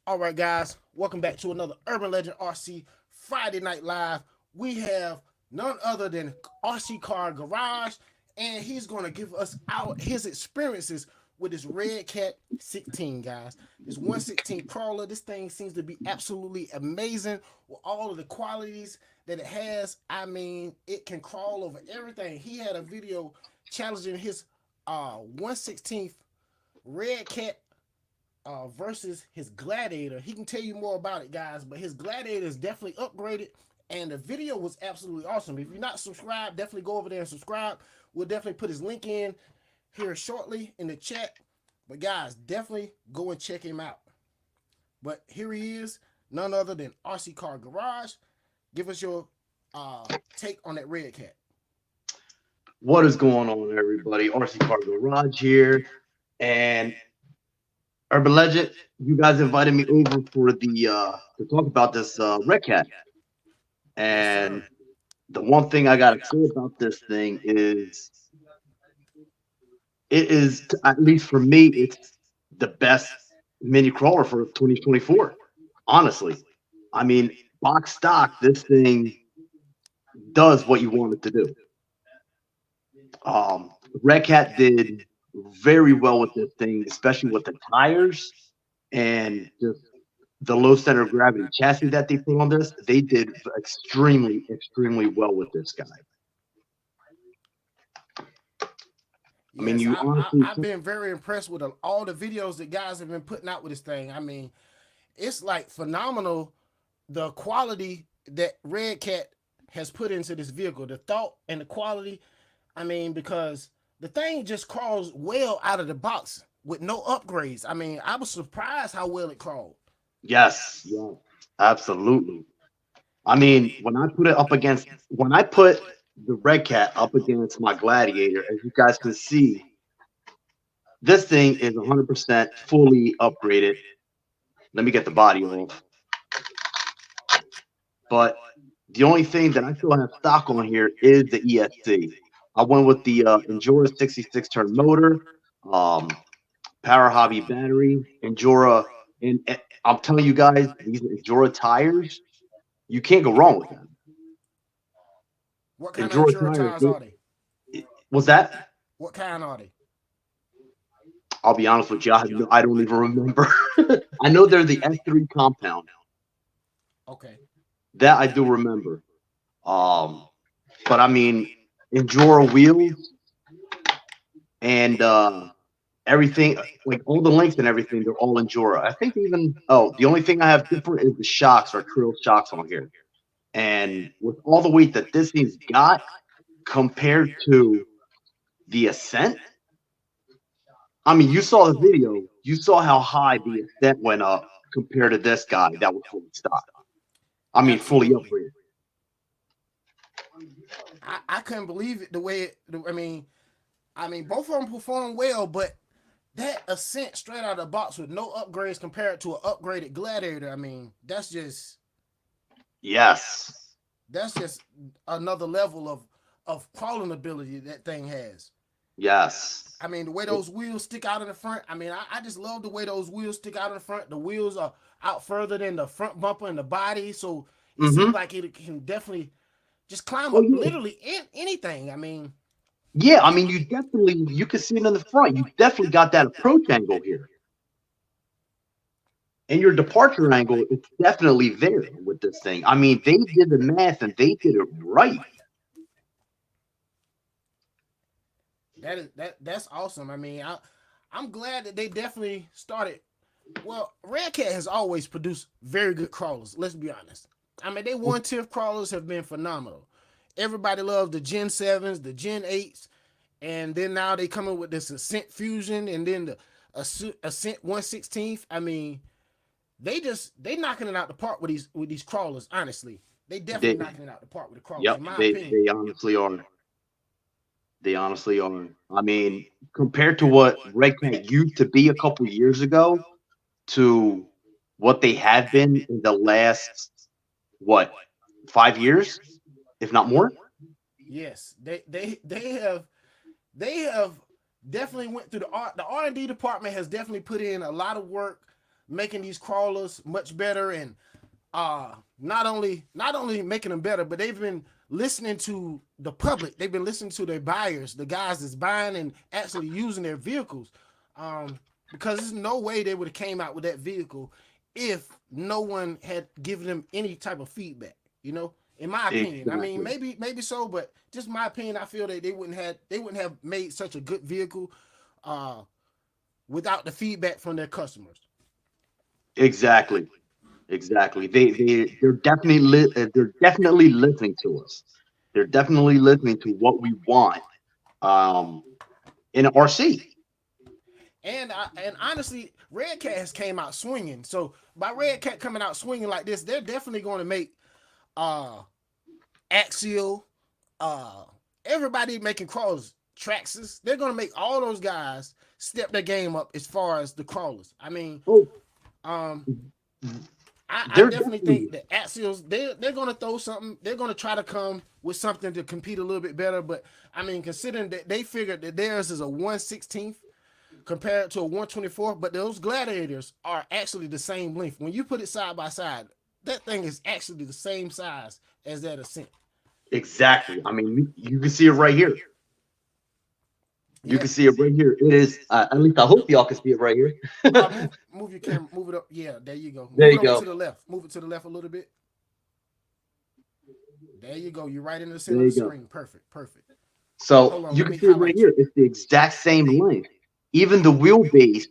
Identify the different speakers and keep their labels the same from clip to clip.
Speaker 1: All right, guys, welcome back to another Urban Legend RC Friday Night Live. We have none other than RC Car Garage, and he's going to give us his experiences with this Red Cat 16, guys. This 116 crawler, this thing seems to be absolutely amazing with all of the qualities that it has. I mean, it can crawl over everything. He had a video challenging his 116th Red Cat versus his Gladiator. He can tell you more about it, guys, but his Gladiator is definitely upgraded, and the video was absolutely awesome. If you're not subscribed, definitely go over there and subscribe. We'll definitely put his link in here shortly in the chat. But guys, definitely go and check him out. But here he is, none other than RC Car Garage. Give us your take on that Red Cat.
Speaker 2: What is going on, everybody? RC Car Garage here, and Urban Legend. You guys invited me over for the to talk about this Red Cat,
Speaker 1: Yes,
Speaker 2: and
Speaker 1: sir.
Speaker 2: the one thing I gotta say about this thing is it is, at least for me, it's the best mini crawler for 2024. Honestly, I mean, box stock, this thing does what you want it to do. Um, Red Cat did very well with this thing, especially with the tires and just the low center of gravity chassis that they put on this. They did extremely, extremely well with this guy. I mean,
Speaker 1: Yes,
Speaker 2: you honestly,
Speaker 1: I've been very impressed with all the videos that guys have been putting out with this thing. I mean, it's like phenomenal the quality that Red Cat has put into this vehicle, the thought and the quality. I mean, because the thing just crawls well out of the box with no upgrades. I mean, I was surprised how well it crawled.
Speaker 2: yes, yes, absolutely. I mean, when I put the Red Cat up against my Gladiator, as you guys can see, this thing is 100% fully upgraded. Let me get the body off. But the only thing that I still have stock on here is the ESC. I went with the Endura 66 turn motor, um, Power Hobby battery, Endura, and I'm telling you guys, these Endura tires, you can't go wrong with them.
Speaker 1: What kind of
Speaker 2: Endura
Speaker 1: Enduro
Speaker 2: tires,
Speaker 1: tires are they?
Speaker 2: was that?
Speaker 1: What kind are they?
Speaker 2: I'll be honest with you, I don't even remember. I know they're the S3 compound.
Speaker 1: Okay.
Speaker 2: That I do remember. Um, but I mean, Endura wheels and everything, like all the links and everything, they're all Endura. I think even, the only thing I have different is the shocks are Trill shocks on here. And with all the weight that this thing's got compared to the Ascent, I mean, you saw the video, you saw how high the Ascent went up compared to this guy that was fully stock. I mean, fully
Speaker 1: Absolutely.
Speaker 2: upgraded.
Speaker 1: I couldn't believe it the way I mean both of them performed well, but that Ascent straight out of the box with no upgrades compared to an upgraded Gladiator, I mean,
Speaker 2: Yes.
Speaker 1: that's just another level of crawling ability that thing has.
Speaker 2: Yes.
Speaker 1: I mean, the way those wheels stick out in the front. I mean, I just love the way those wheels stick out in the front. The wheels are out further than the front bumper and the body, so it seems
Speaker 2: Mm-hmm.
Speaker 1: like it can definitely just climb
Speaker 2: Oh
Speaker 1: up
Speaker 2: yeah.
Speaker 1: literally anything. I mean,
Speaker 2: Yeah, I mean, you can see it in the front. You definitely got that approach angle here. And your departure angle is definitely there with this thing. I mean, they did the math and they did it right.
Speaker 1: that's awesome. I mean, I'm glad that they definitely started. Well, Red Cat has always produced very good crawlers. Let's be honest. I mean, they 1/10 crawlers have been phenomenal. Everybody loves the Gen 7s, the Gen 8s, and then now they coming with this Ascent Fusion and then the Ascent 116th. I mean, they knocking it out the park with these crawlers. Honestly, they definitely
Speaker 2: They,
Speaker 1: knocking it out the park with the crawlers,
Speaker 2: yep,
Speaker 1: in my
Speaker 2: they
Speaker 1: opinion.
Speaker 2: they honestly are. They honestly are. I mean, compared to what Red Cat used to be a couple years ago to what they have been in the last what 5 years, if not more.
Speaker 1: Yes, they have definitely went through the R&D department has definitely put in a lot of work making these crawlers much better, and not only making them better, but they've been listening to the public. They've been listening to their buyers, the guys that's buying and actually using their vehicles. Because there's no way they would have came out with that vehicle if no one had given them any type of feedback. You know, in my opinion. I mean, maybe so, but just my opinion, I feel that they wouldn't have made such a good vehicle without the feedback from their customers.
Speaker 2: Exactly. Exactly. They're definitely listening to us. They're definitely listening to what we want in an RC.
Speaker 1: And honestly, Red Cat has came out swinging. So by Red Cat coming out swinging like this, they're definitely going to make Axial, everybody making crawlers, Traxxas. They're going to make all those guys step their game up as far as the crawlers. I mean, um, I definitely think the Axials, they're going to throw something. They're going to try to come with something to compete a little bit better. But I mean, considering that they figured that theirs is a 1/16th compared to a 1/24, but those Gladiators are actually the same length. When you put it side by side, that thing is actually the same size as that Ascent.
Speaker 2: Exactly. I mean, you can see it right here. You can see it right here. It is, at least I hope y'all can see it right here.
Speaker 1: Move your camera, move it up. Yeah, there you go.
Speaker 2: There
Speaker 1: Move
Speaker 2: you
Speaker 1: it over
Speaker 2: go.
Speaker 1: to the left. Move it to the left a little bit. There you go. You're right in the center of the screen. Perfect.
Speaker 2: So you can see it right here. It's the exact same length. Even the wheelbase,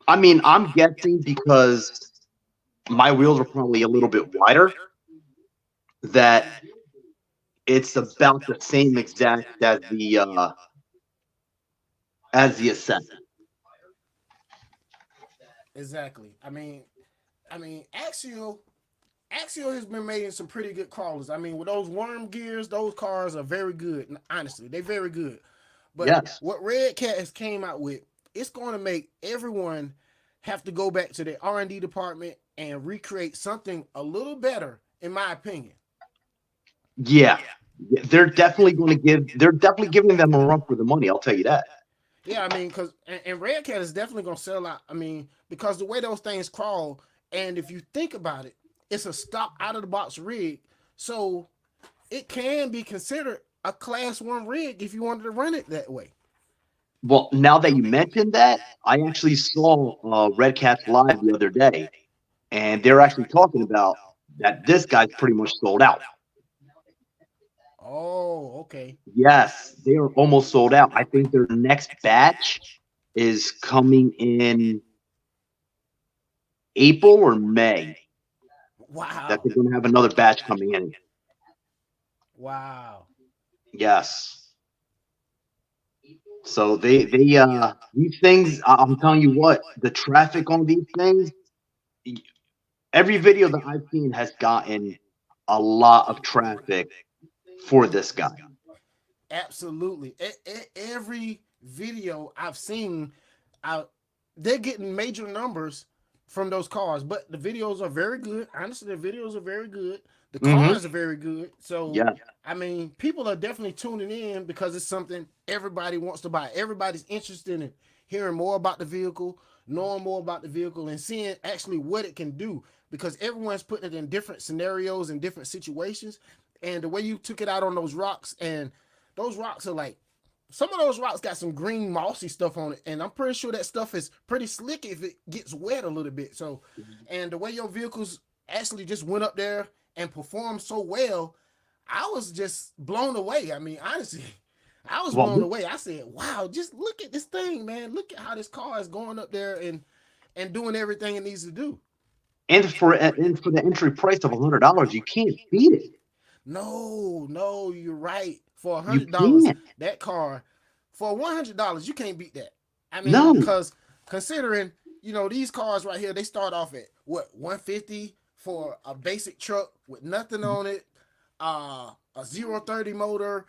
Speaker 2: I mean, I'm guessing because my wheels are probably a little bit wider, that it's about the same exact as the Ascent.
Speaker 1: Exactly. I mean, Axial has been making some pretty good crawlers. I mean, with those worm gears, those cars are very good. Honestly, they're very good. But
Speaker 2: Yes.
Speaker 1: what Red Cat has came out with, it's going to make everyone have to go back to their R&D department and recreate something a little better, in my opinion.
Speaker 2: Yeah. They're definitely giving them a run for the money. I'll tell you that.
Speaker 1: Yeah, I mean, because and Red Cat is definitely going to sell out. I mean, because the way those things crawl, and if you think about it, it's a stock out of the box rig, so it can be considered a class 1 rig if you wanted to run it that way.
Speaker 2: Well, now that you mentioned that, I actually saw Red Cats live the other day, and they're actually talking about that this guy's pretty much sold out.
Speaker 1: Oh, okay.
Speaker 2: Yes, they are almost sold out. I think their next batch is coming in April or May.
Speaker 1: Wow.
Speaker 2: That they're going to have another batch coming in.
Speaker 1: Wow.
Speaker 2: Yes. So these things, I'm telling you what, the traffic on these things, every video that I've seen has gotten a lot of traffic for this guy.
Speaker 1: Absolutely. Every video I've seen, they're getting major numbers from those cars, but the videos are very good. Honestly, the videos are very good. The cars are very good. So, yeah. I mean, people are definitely tuning in because it's something everybody wants to buy. Everybody's interested in hearing more about the vehicle, knowing more about the vehicle, and seeing actually what it can do, because everyone's putting it in different scenarios and different situations. And the way you took it out on those rocks, and those rocks are like, some of those rocks got some green mossy stuff on it, and I'm pretty sure that stuff is pretty slick if it gets wet a little bit. So, and the way your vehicles actually just went up there and performed so well, I was just blown away. I mean, honestly, I was blown away. I said, wow, just look at this thing, man. Look at how this car is going up there and doing everything it needs to do.
Speaker 2: And for the entry price of $100, you can't beat it.
Speaker 1: No, you're right. For $100, that car, for $100, you can't beat that. I mean, because considering, these cars right here, they start off at what, $150 for a basic truck with nothing on it, a 0-30 motor,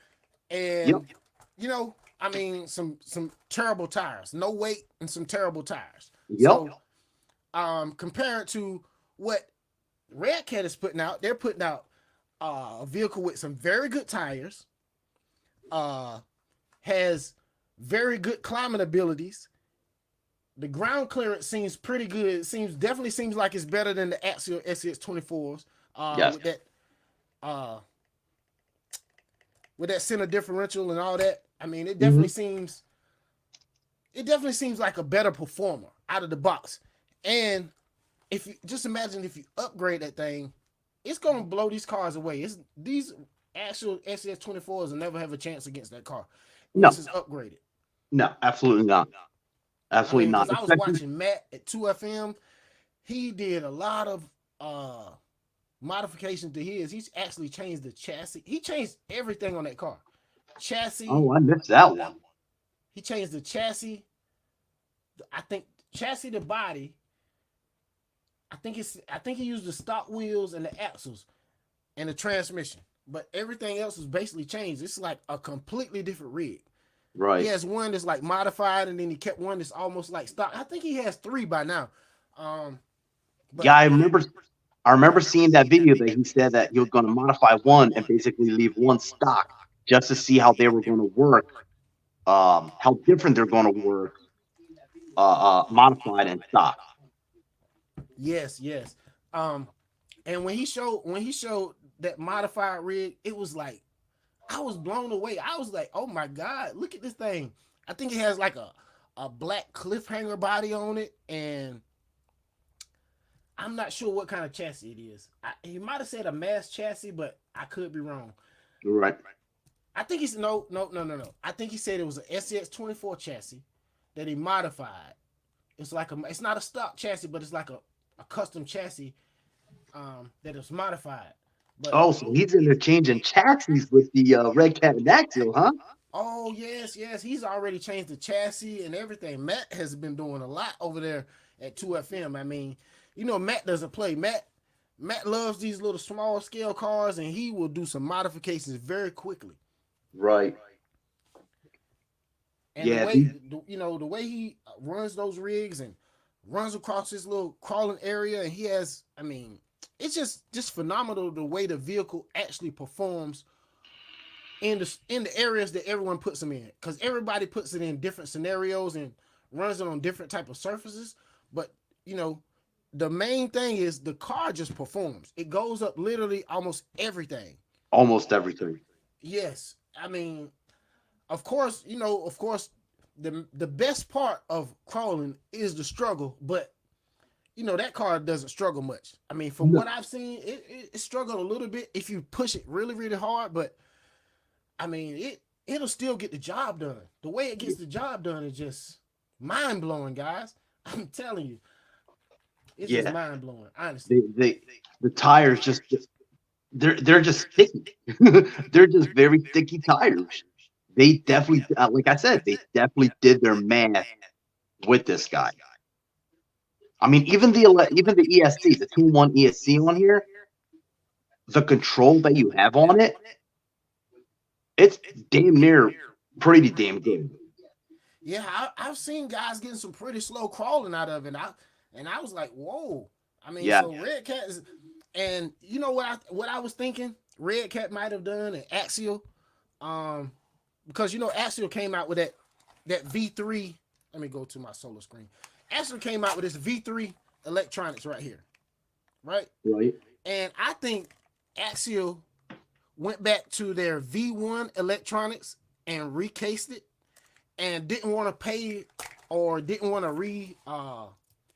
Speaker 1: and I mean, some terrible tires, no weight and some terrible tires. So, compared to what Red Cat is putting out, they're putting out a vehicle with some very good tires, has very good climbing abilities. The ground clearance seems pretty good. It definitely seems like it's better than the Axial SCX 24s.
Speaker 2: Yes.
Speaker 1: Uh with that center differential and all that. I mean,
Speaker 2: Hmm.
Speaker 1: it definitely seems like a better performer out of the box. And if you just imagine if you upgrade that thing, it's gonna blow these cars away. It's these actual SCX 24s will never have a chance against that car
Speaker 2: No,
Speaker 1: once it's upgraded.
Speaker 2: no, absolutely not.
Speaker 1: I
Speaker 2: Absolutely
Speaker 1: mean,
Speaker 2: not.
Speaker 1: because I was
Speaker 2: Especially,
Speaker 1: watching Matt at 2FM, he did a lot of modifications to his. He's actually changed the chassis. He changed everything on that car. Chassis.
Speaker 2: oh, I missed that one.
Speaker 1: He changed the chassis. I think chassis to body. I think he used the stock wheels and the axles and the transmission. But everything else is basically changed. It's like a completely different rig. He
Speaker 2: Right.
Speaker 1: has one that's like modified, and then he kept one that's almost like stock. I think he has three by now. But
Speaker 2: Yeah, I remember seeing that video that he said that he was going to modify one and basically leave one stock just to see how they were going to work, how different they're going to work, modified and stock.
Speaker 1: yes. Um, and when he showed that modified rig, it was like I was blown away. I was like, oh my god, look at this thing. I think it has like a black cliffhanger body on it, and I'm not sure what kind of chassis it is. He might have said a mass chassis, but I could be wrong.
Speaker 2: Right.
Speaker 1: I think he's no. I think he said it was an SCX 24 chassis that he modified. It's not a stock chassis, but it's like a custom chassis that is modified. But
Speaker 2: Oh, so he's in there changing chassis with the Red Cat and Axial, huh?
Speaker 1: oh yes, he's already changed the chassis and everything. Matt has been doing a lot over there at 2FM. I mean, Matt doesn't play. Matt loves these little small scale cars, and he will do some modifications very quickly.
Speaker 2: Right.
Speaker 1: And
Speaker 2: Yeah.
Speaker 1: the way he runs those rigs and runs across this little crawling area, and he has, I mean, it's just phenomenal the way the vehicle actually performs in the areas that everyone puts them in, because everybody puts it in different scenarios and runs it on different type of surfaces. But the main thing is the car just performs. It goes up literally almost everything.
Speaker 2: Almost everything.
Speaker 1: Yes, I mean, of course, the best part of crawling is the struggle, but that car doesn't struggle much. I mean, from
Speaker 2: No.
Speaker 1: what I've seen, it struggled a little bit if you push it really, really hard, but I mean, it'll still get the job done. The way it gets the job done is just mind blowing, guys. I'm telling you, it's just
Speaker 2: Yeah.
Speaker 1: mind blowing, honestly.
Speaker 2: The tires just they're just sticky. They're just very sticky tires. They definitely, like I said, they definitely did their math with this guy. I mean, even the ESC, the 2-in-1 ESC on here, the control that you have on it, it's damn near pretty damn good.
Speaker 1: Yeah, I've seen guys getting some pretty slow crawling out of it. And I was like, whoa. I mean,
Speaker 2: Yeah.
Speaker 1: so Red Cat is, and you know what I was thinking Red Cat might have done an Axial, because Axial came out with that V3. Let me go to my solar screen. Axial came out with this V3 electronics right here, right?
Speaker 2: Right.
Speaker 1: And I think Axial went back to their V1 electronics and recased it, and didn't want to pay or didn't want to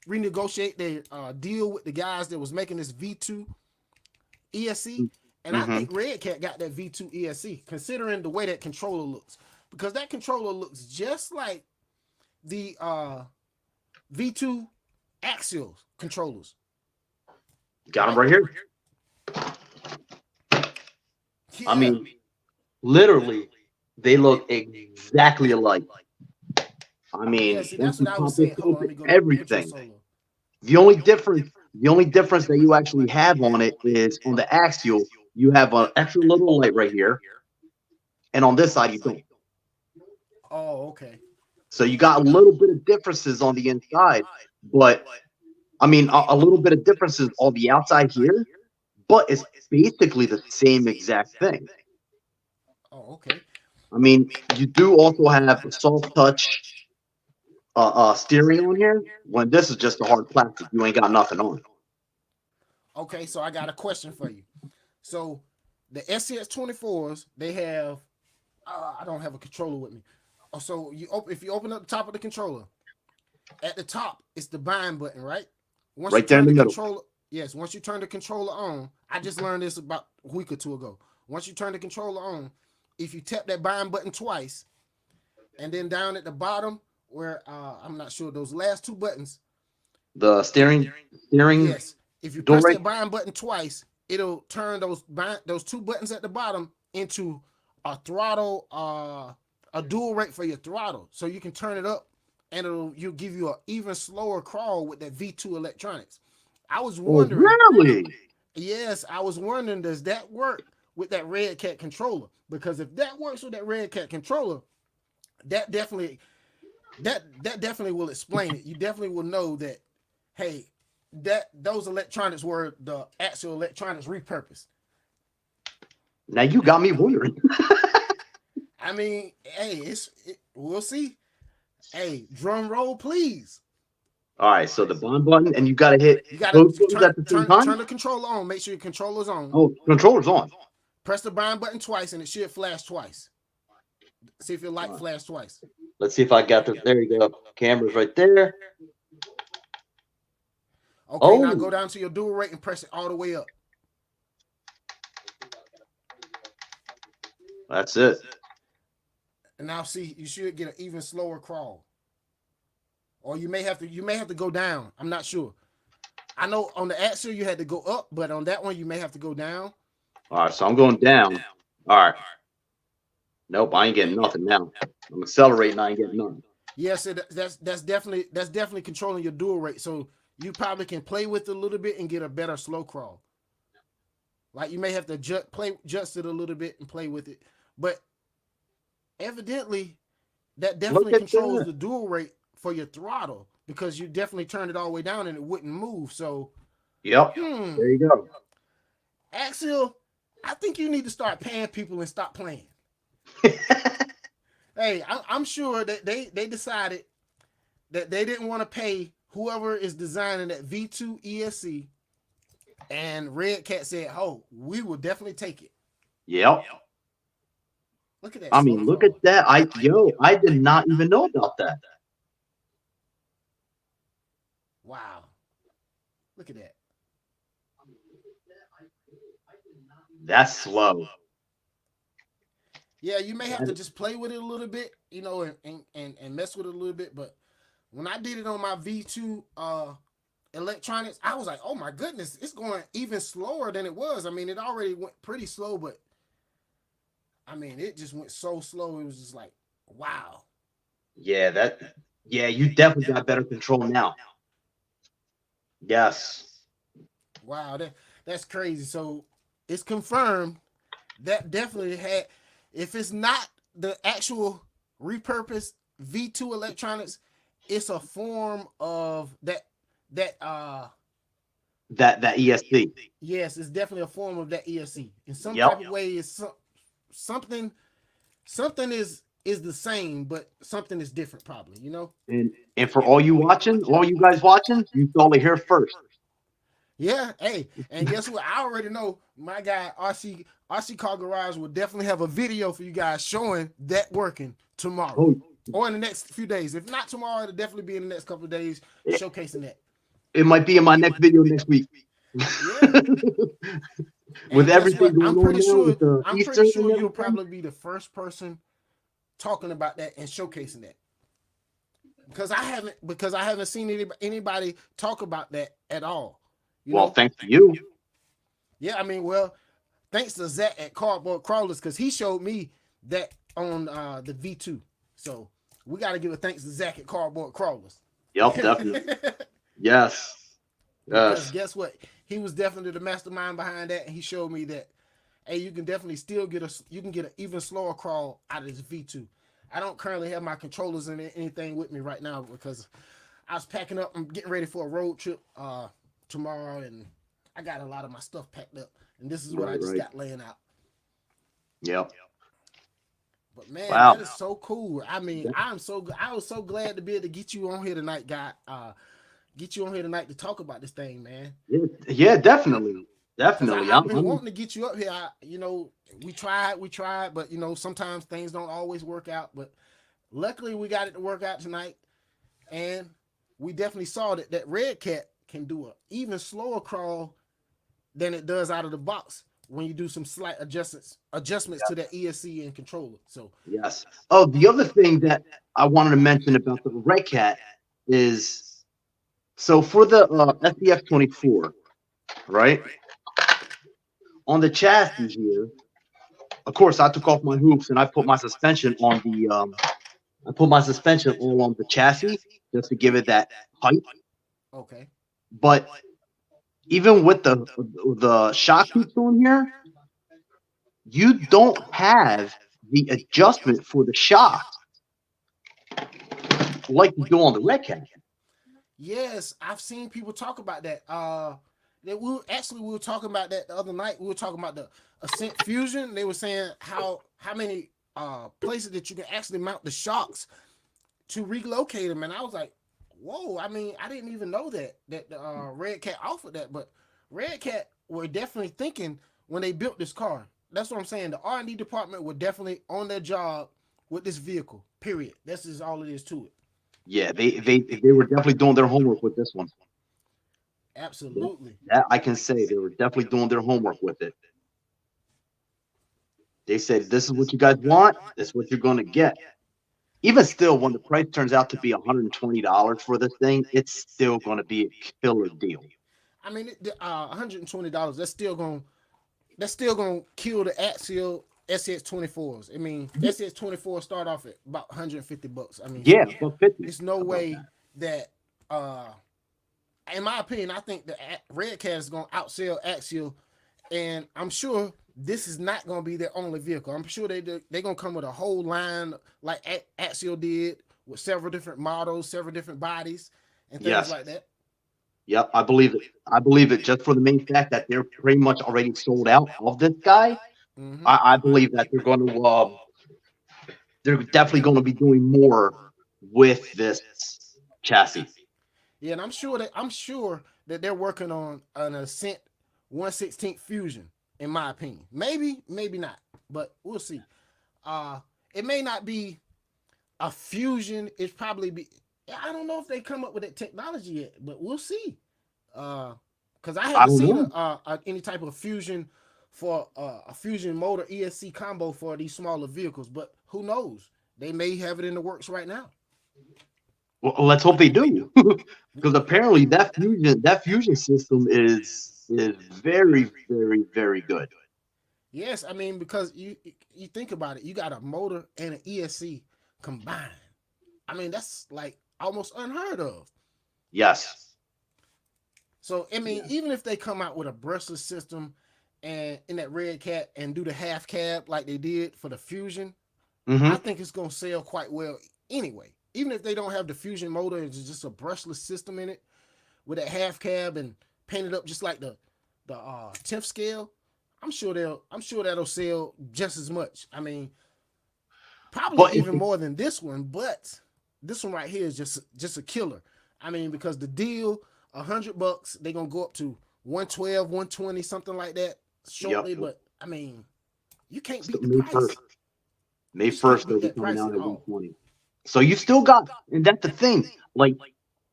Speaker 1: renegotiate their deal with the guys that was making this V2 ESC. And I think Red Cat got that V2 ESC, considering the way that controller looks, because that controller looks just like the V2 Axial controllers.
Speaker 2: Got them right here.
Speaker 1: Yeah.
Speaker 2: I mean, literally, they look exactly alike. I mean,
Speaker 1: yeah, see, that's what I was saying. Hold on, let me go to
Speaker 2: everything.
Speaker 1: Intro Solo.
Speaker 2: The only difference that you actually have on it is on the Axial, you have an extra little light right here, and on this side you don't.
Speaker 1: Oh, okay.
Speaker 2: So you got a little bit of differences on the inside, but I mean a little bit of differences on the outside here, but it's basically the same exact thing.
Speaker 1: Oh, okay.
Speaker 2: I mean, you do also have a soft touch steering on here when this is just a hard plastic. You ain't got nothing on.
Speaker 1: Okay, so I got a question for you. So the SCX 24s, they have I don't have a controller with me. Oh, so if you open up the top of the controller, at the top it's the bind button, right? Once
Speaker 2: Right
Speaker 1: you
Speaker 2: there in
Speaker 1: turn
Speaker 2: the
Speaker 1: the
Speaker 2: middle.
Speaker 1: controller, yes, once you turn the controller on, I just learned this about a week or two ago. Once you turn the controller on, if you tap that bind button twice, and then down at the bottom where I'm not sure those last two buttons,
Speaker 2: The steering
Speaker 1: yes, if you
Speaker 2: door
Speaker 1: press
Speaker 2: right.
Speaker 1: that bind button twice, it'll turn those two buttons at the bottom into a throttle, a dual rate for your throttle, so you can turn it up, and you'll give you an even slower crawl with that V2 electronics. I was
Speaker 2: Oh,
Speaker 1: wondering,
Speaker 2: really?
Speaker 1: yes, I was wondering, does that work with that Red Cat controller? Because if that works with that Red Cat controller, that definitely that definitely will explain it. You definitely will know that, hey, that those electronics were the actual electronics repurposed.
Speaker 2: Now you got me wondering.
Speaker 1: I mean, hey, we'll see. Hey, drum roll, please.
Speaker 2: All right, so the bond button, and you got to hit
Speaker 1: You gotta
Speaker 2: both buttons at the same time.
Speaker 1: turn the controller on. Make sure your controller's on.
Speaker 2: Oh, controller's on.
Speaker 1: Press the bind button twice, and it should flash twice. See if your light flash twice.
Speaker 2: Let's see if I got the. There you go. Camera's right there.
Speaker 1: Okay, now go down to your dual rate and press it all the way up.
Speaker 2: That's it.
Speaker 1: And now see, you should get an even slower crawl. Or you may have to go down. I'm not sure. I know on the Axel you had to go up, but on that one you may have to go down.
Speaker 2: All right, so I'm going down. All right. Nope, I ain't getting nothing now. I'm accelerating. I ain't getting nothing.
Speaker 1: Yes, that's definitely controlling your dual rate. So you probably can play with it a little bit and get a better slow crawl. Like you may have to adjust it a little bit and play with it, but evidently that definitely controls the dual rate for your throttle, because you definitely turned it all the way down and it wouldn't move. So,
Speaker 2: yep, there you go.
Speaker 1: Axel, I think you need to start paying people and stop playing. Hey, I'm sure that they decided that they didn't want to pay whoever is designing that V2 ESC, and Red Cat said, "Oh, we will definitely take it."
Speaker 2: Yep.
Speaker 1: Look at that.
Speaker 2: I mean, look at that. I did not even know about that.
Speaker 1: Wow. Look at that.
Speaker 2: That's slow.
Speaker 1: Yeah, you may have to just play with it a little bit, you know, and mess with it a little bit. But when I did it on my V2 electronics, I was like, oh my goodness, it's going even slower than it was. I mean, it already went pretty slow, but I mean, it just went so slow. It was just like, wow.
Speaker 2: Yeah, you definitely got better control now. Yes.
Speaker 1: Wow, that's crazy. So it's confirmed that definitely had, if it's not the actual repurposed V2 electronics, it's a form of that
Speaker 2: ESC.
Speaker 1: Yes, it's definitely a form of that ESC. In some type of way, it's something is the same, but something is different, probably, you know.
Speaker 2: And for all you guys watching, you saw it here first.
Speaker 1: Yeah, hey, and guess what? I already know my guy RC Car Garage will definitely have a video for you guys showing that working tomorrow or in the next few days. If not tomorrow, it'll definitely be in the next couple of days showcasing that.
Speaker 2: It might be in my next video next week.
Speaker 1: Yeah.
Speaker 2: With everything going
Speaker 1: I'm pretty sure
Speaker 2: you'll
Speaker 1: probably be the first person talking about that and showcasing that. Because I haven't seen anybody talk about that at all.
Speaker 2: Well, thanks to you.
Speaker 1: Yeah, I mean, well, thanks to Zach at Cardboard Crawlers, because he showed me that on the V2. So we got to give a thanks to Zach at Cardboard Crawlers.
Speaker 2: Yep, definitely. Yes.
Speaker 1: Because guess what? He was definitely the mastermind behind that, and he showed me that, hey, you can definitely still get an even slower crawl out of this V2. I don't currently have my controllers and anything with me right now because I was packing up. I'm getting ready for a road trip tomorrow, and I got a lot of my stuff packed up, and this is what I just got laying out.
Speaker 2: Yep.
Speaker 1: But man,
Speaker 2: Wow.
Speaker 1: that is so cool. I mean, I was so glad to be able to get you on here tonight, guy. Get you on here tonight to talk about this thing, man.
Speaker 2: Yeah, yeah, definitely,
Speaker 1: Cause
Speaker 2: definitely.
Speaker 1: I've been wanting to get you up here. We tried, but sometimes things don't always work out. But luckily, we got it to work out tonight, and we definitely saw that Red Cat can do a even slower crawl than it does out of the box when you do some slight adjustments to that ESC and controller. So
Speaker 2: Yes. Oh, the other thing that I wanted to mention about the Red Cat is so for the SDF 24, right? On the chassis here, of course, I took off my hoops and I put my suspension on the I put my suspension all on the chassis just to give it that height.
Speaker 1: okay,
Speaker 2: But even with the shock hoops on here, you don't have the adjustment for the shock like you do on the Red Cat.
Speaker 1: yes, I've seen people talk about that. That we were talking about that the other night. We were talking about the Ascent Fusion. They were saying how many places that you can actually mount the shocks to relocate them, and I was like, whoa! I mean, I didn't even know that the Red Cat offered that, but Red Cat were definitely thinking when they built this car. That's what I'm saying. The R&D department were definitely on their job with this vehicle. Period. That's just all it is to it.
Speaker 2: Yeah, they were definitely doing their homework with this one.
Speaker 1: Absolutely.
Speaker 2: That I can say they were definitely doing their homework with it. They said, "This is what you guys want. This is what you're going to get." Even still, when the price turns out to be $120 for this thing, it's still going to be a killer deal.
Speaker 1: I mean, $120. That's still gonna kill the Axial SX24s. I mean, SX24 start off at about $150. I mean,
Speaker 2: Yeah,
Speaker 1: so
Speaker 2: but 50
Speaker 1: it's no
Speaker 2: about
Speaker 1: way
Speaker 2: that.
Speaker 1: that in my opinion, I think the Red Cat is gonna outsell Axial, and I'm sure this is not gonna be their only vehicle. I'm sure they're gonna come with a whole line like Axial did with several different models, several different bodies, and things
Speaker 2: Yes.
Speaker 1: like that.
Speaker 2: Yep, I believe it. I believe it just for the main fact that they're pretty much already sold out of this guy.
Speaker 1: Mm-hmm.
Speaker 2: I believe that they're definitely going to be doing more with this chassis.
Speaker 1: Yeah, and I'm sure that they're working on an Ascent 1/16 Fusion. In my opinion, maybe not, but we'll see. It may not be a fusion. It's probably be. I don't know if they come up with that technology yet, but we'll see. Because I
Speaker 2: I
Speaker 1: haven't
Speaker 2: don't
Speaker 1: seen
Speaker 2: know.
Speaker 1: any type of fusion for a fusion motor ESC combo for these smaller vehicles, but who knows? They may have it in the works right now.
Speaker 2: Well, let's hope they do, because apparently that fusion system is very very very good.
Speaker 1: Yes, I mean because you think about it, you got a motor and an ESC combined. I mean that's like almost unheard of.
Speaker 2: Yes.
Speaker 1: So I mean,
Speaker 2: Yes.
Speaker 1: even if they come out with a brushless system and in that Red Cat and do the half cab like they did for the Fusion, I
Speaker 2: Mm-hmm.
Speaker 1: think it's gonna sell quite well anyway. Even if they don't have the Fusion motor, it's just a brushless system in it with that half cab and painted up just like the 10th scale. I'm sure that'll sell just as much. I mean, probably
Speaker 2: But
Speaker 1: even more than this one, but this one right here is just a killer. I mean, because the deal, $100, they're gonna go up to 112, 120, something like that
Speaker 2: yep.
Speaker 1: shortly. But I mean, you can't
Speaker 2: So
Speaker 1: beat the price.
Speaker 2: May
Speaker 1: You just can't
Speaker 2: first they'll
Speaker 1: beat
Speaker 2: be
Speaker 1: that
Speaker 2: coming
Speaker 1: price
Speaker 2: out
Speaker 1: at
Speaker 2: at
Speaker 1: all.
Speaker 2: 120. So you still got, and that's the thing. Like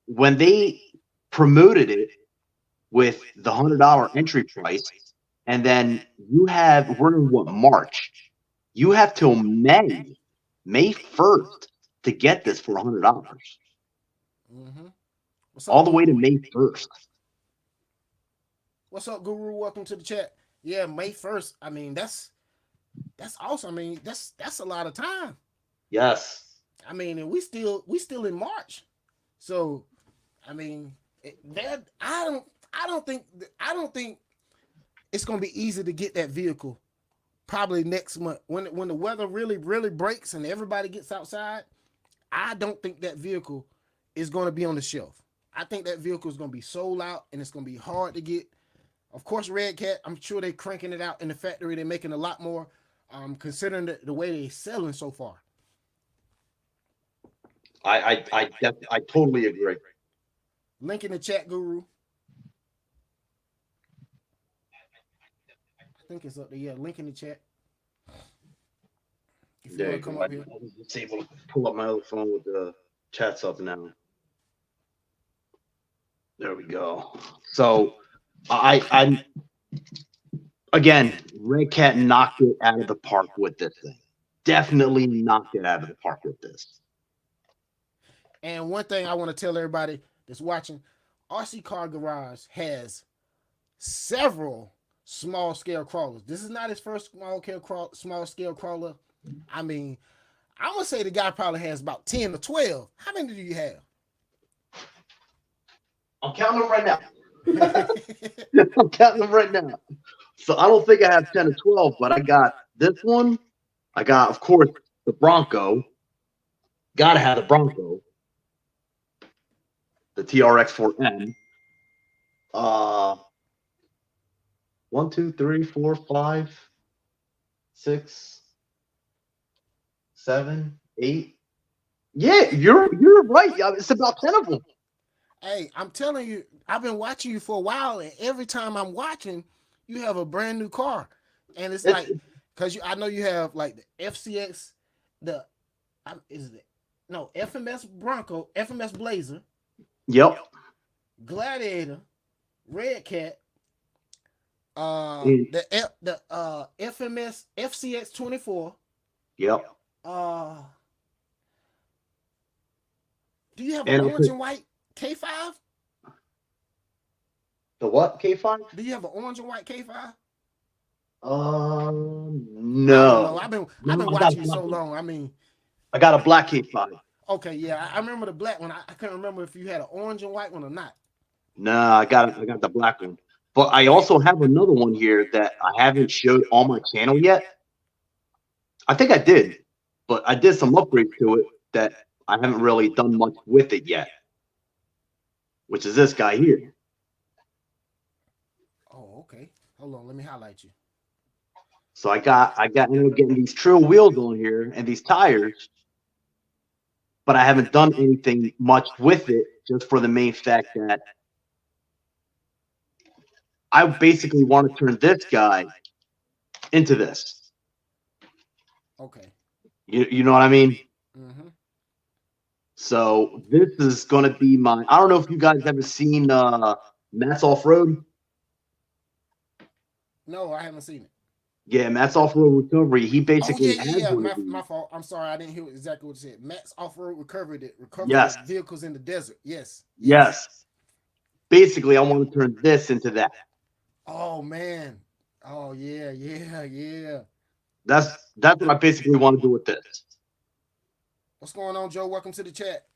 Speaker 2: when they promoted it with the $100 entry price, and then we're in what, March? You have till May 1st to get this for $100,
Speaker 1: Mm-hmm. What's
Speaker 2: all
Speaker 1: up,
Speaker 2: the way to
Speaker 1: Guru?
Speaker 2: May 1st.
Speaker 1: What's up, Guru? Welcome to the chat. Yeah, May 1st. I mean, that's awesome. I mean, that's a lot of time.
Speaker 2: Yes.
Speaker 1: I mean, and we still in March. So, I mean, that I don't think it's gonna be easy to get that vehicle. Probably next month when the weather really breaks and everybody gets outside. I don't think that vehicle is gonna be on the shelf. I think that vehicle is gonna be sold out and it's gonna be hard to get. Of course, Red Cat. I'm sure they're cranking it out in the factory. They're making a lot more considering the way they're selling so far.
Speaker 2: I totally agree.
Speaker 1: Link in the chat, Guru. I think it's up there. Yeah, link in the chat. If you
Speaker 2: There
Speaker 1: want
Speaker 2: you
Speaker 1: to come
Speaker 2: go.
Speaker 1: up here.
Speaker 2: I was just able to pull up my other phone with the chats up now. There we go. So I again, Red Cat knocked it out of the park with this thing. Definitely knocked it out of the park with this.
Speaker 1: And one thing I want to tell everybody that's watching, RC Car Garage has several small scale crawlers. This is not his first small scale crawler. I mean, I'm gonna say the guy probably has about 10 or 12. How many do you have?
Speaker 2: I'm counting them right now. I'm counting them right now. So I don't think I have 10 or 12, but I got this one. I got, of course, the Bronco. Gotta have the Bronco. The TRX4M. 1, 2, 3, 4, 5, 6, 7, 8. Yeah, you're right. It's about 10 of them.
Speaker 1: Hey, I'm telling you, I've been watching you for a while, and every time I'm watching, you have a brand new car, and it's like, because I know you have like the FCX, FMS Bronco, FMS Blazer.
Speaker 2: Yep.
Speaker 1: Gladiator, Red Cat, the FMS FCX 24.
Speaker 2: Yep.
Speaker 1: Do you have an orange and white K5?
Speaker 2: The what K5?
Speaker 1: Do you have an orange and white K5?
Speaker 2: No.
Speaker 1: I've been watching you so long. I mean,
Speaker 2: I got a black K5.
Speaker 1: Okay, yeah, I remember the black one. I couldn't remember if you had an orange and white one or not.
Speaker 2: No, I got the black one. But I also have another one here that I haven't showed on my channel yet. I think I did, but I did some upgrades to it that I haven't really done much with it yet, which is this guy here.
Speaker 1: Oh, okay. Hold on, let me highlight you.
Speaker 2: So I ended up getting these Trill wheels on here and these tires, but I haven't done anything much with it, just for the main fact that I basically want to turn this guy into this.
Speaker 1: Okay.
Speaker 2: You know what I mean?
Speaker 1: Mm-hmm.
Speaker 2: So this is going to be my. I don't know if you guys ever seen Matt's Off Road.
Speaker 1: No, I haven't seen it.
Speaker 2: Yeah, Matt's Off Road Recovery. He basically.
Speaker 1: My fault. I'm sorry, I didn't hear exactly what you said. Matt's Off Road Recovery that recovers vehicles in the desert. Yes.
Speaker 2: Basically, I want to turn this into that.
Speaker 1: Oh man. Oh yeah.
Speaker 2: That's what I basically want to do with this.
Speaker 1: What's going on, Joe? Welcome to the chat.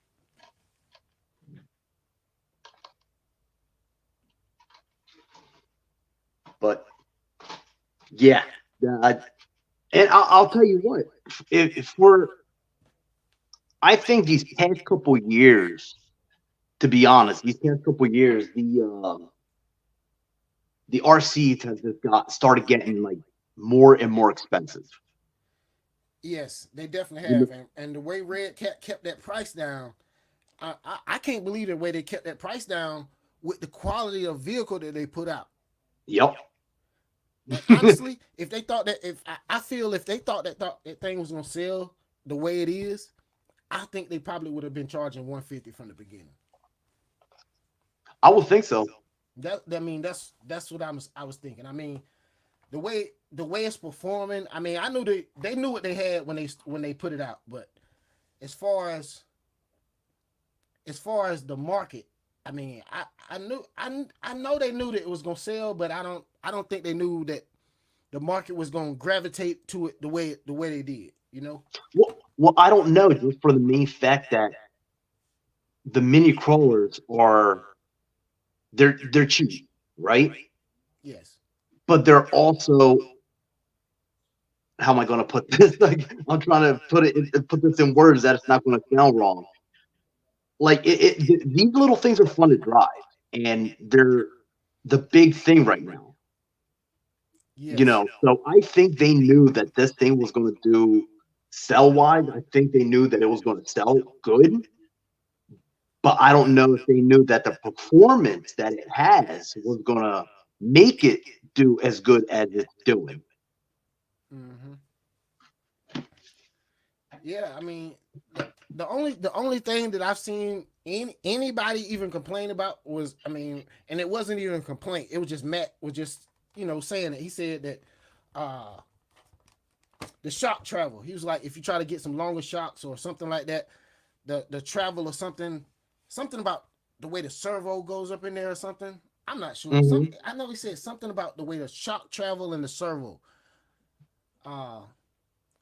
Speaker 2: But yeah, and I'll tell you what, I think these past couple years, to be honest, the RCs has just started getting like more and more expensive.
Speaker 1: Yes, they definitely have, and the way Red Cat kept that price down, I can't believe the way they kept that price down with the quality of vehicle that they put out.
Speaker 2: Yep.
Speaker 1: And honestly, if they thought that, if they thought that thing was gonna sell the way it is, I think they probably would have been charging $150 from the beginning.
Speaker 2: I would think so.
Speaker 1: That's what I was thinking. I mean, the way it's performing, I mean, I knew they knew what they had when they put it out, but as far as the market, I mean, I know they knew that it was gonna sell, but I don't think they knew that the market was gonna gravitate to it the way they did. You know?
Speaker 2: Well, I don't know, just for the main fact that the mini crawlers they're cheap, right?
Speaker 1: Yes.
Speaker 2: But they're also, how am I going to put this? Like, I'm trying to put this in words that it's not going to sound wrong. Like these little things are fun to drive, and they're the big thing right now.
Speaker 1: Yes.
Speaker 2: So I think they knew that this thing was going to do sell wise. I think they knew that it was going to sell good, but I don't know if they knew that the performance that it has was going to make it do as good as it's doing.
Speaker 1: Hmm. Yeah, I mean, the only thing that I've seen anybody even complain about was, I mean, and it wasn't even a complaint. It was just Matt was just saying it. He said that uh the shock travel. He was like, if you try to get some longer shocks or something like that, the travel or something about the way the servo goes up in there or something. I'm not sure.
Speaker 2: Hmm.
Speaker 1: I know he said something about the way the shock travel and the servo. Uh,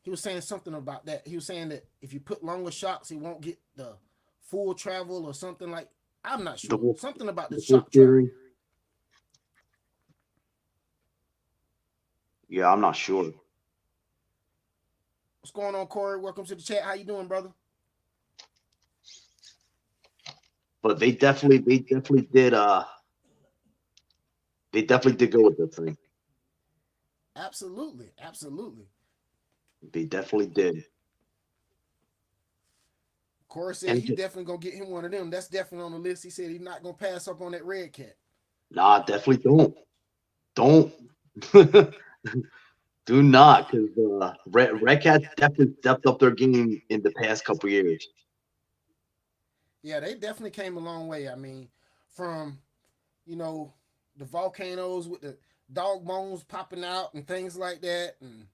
Speaker 1: he was saying something about that. He was saying that if you put longer shocks, he won't get the full travel or something like. I'm not
Speaker 2: The
Speaker 1: sure.
Speaker 2: whole,
Speaker 1: Something about the
Speaker 2: the whole
Speaker 1: shock travel.
Speaker 2: theory. Yeah, I'm not sure,
Speaker 1: What's going on, Corey? Welcome to the chat. How you doing, brother?
Speaker 2: but they definitely did go with this thing.
Speaker 1: Absolutely, absolutely.
Speaker 2: They definitely did.
Speaker 1: Corey said
Speaker 2: And
Speaker 1: he
Speaker 2: just,
Speaker 1: definitely gonna get him one of them. That's definitely on the list. He said he's not gonna pass up on that red cat.
Speaker 2: nah, definitely don't do not, because Red Cats definitely stepped up their game in the past couple years.
Speaker 1: Yeah, they definitely came a long way. I mean, from you know the volcanoes with the dog bones popping out and things like that, and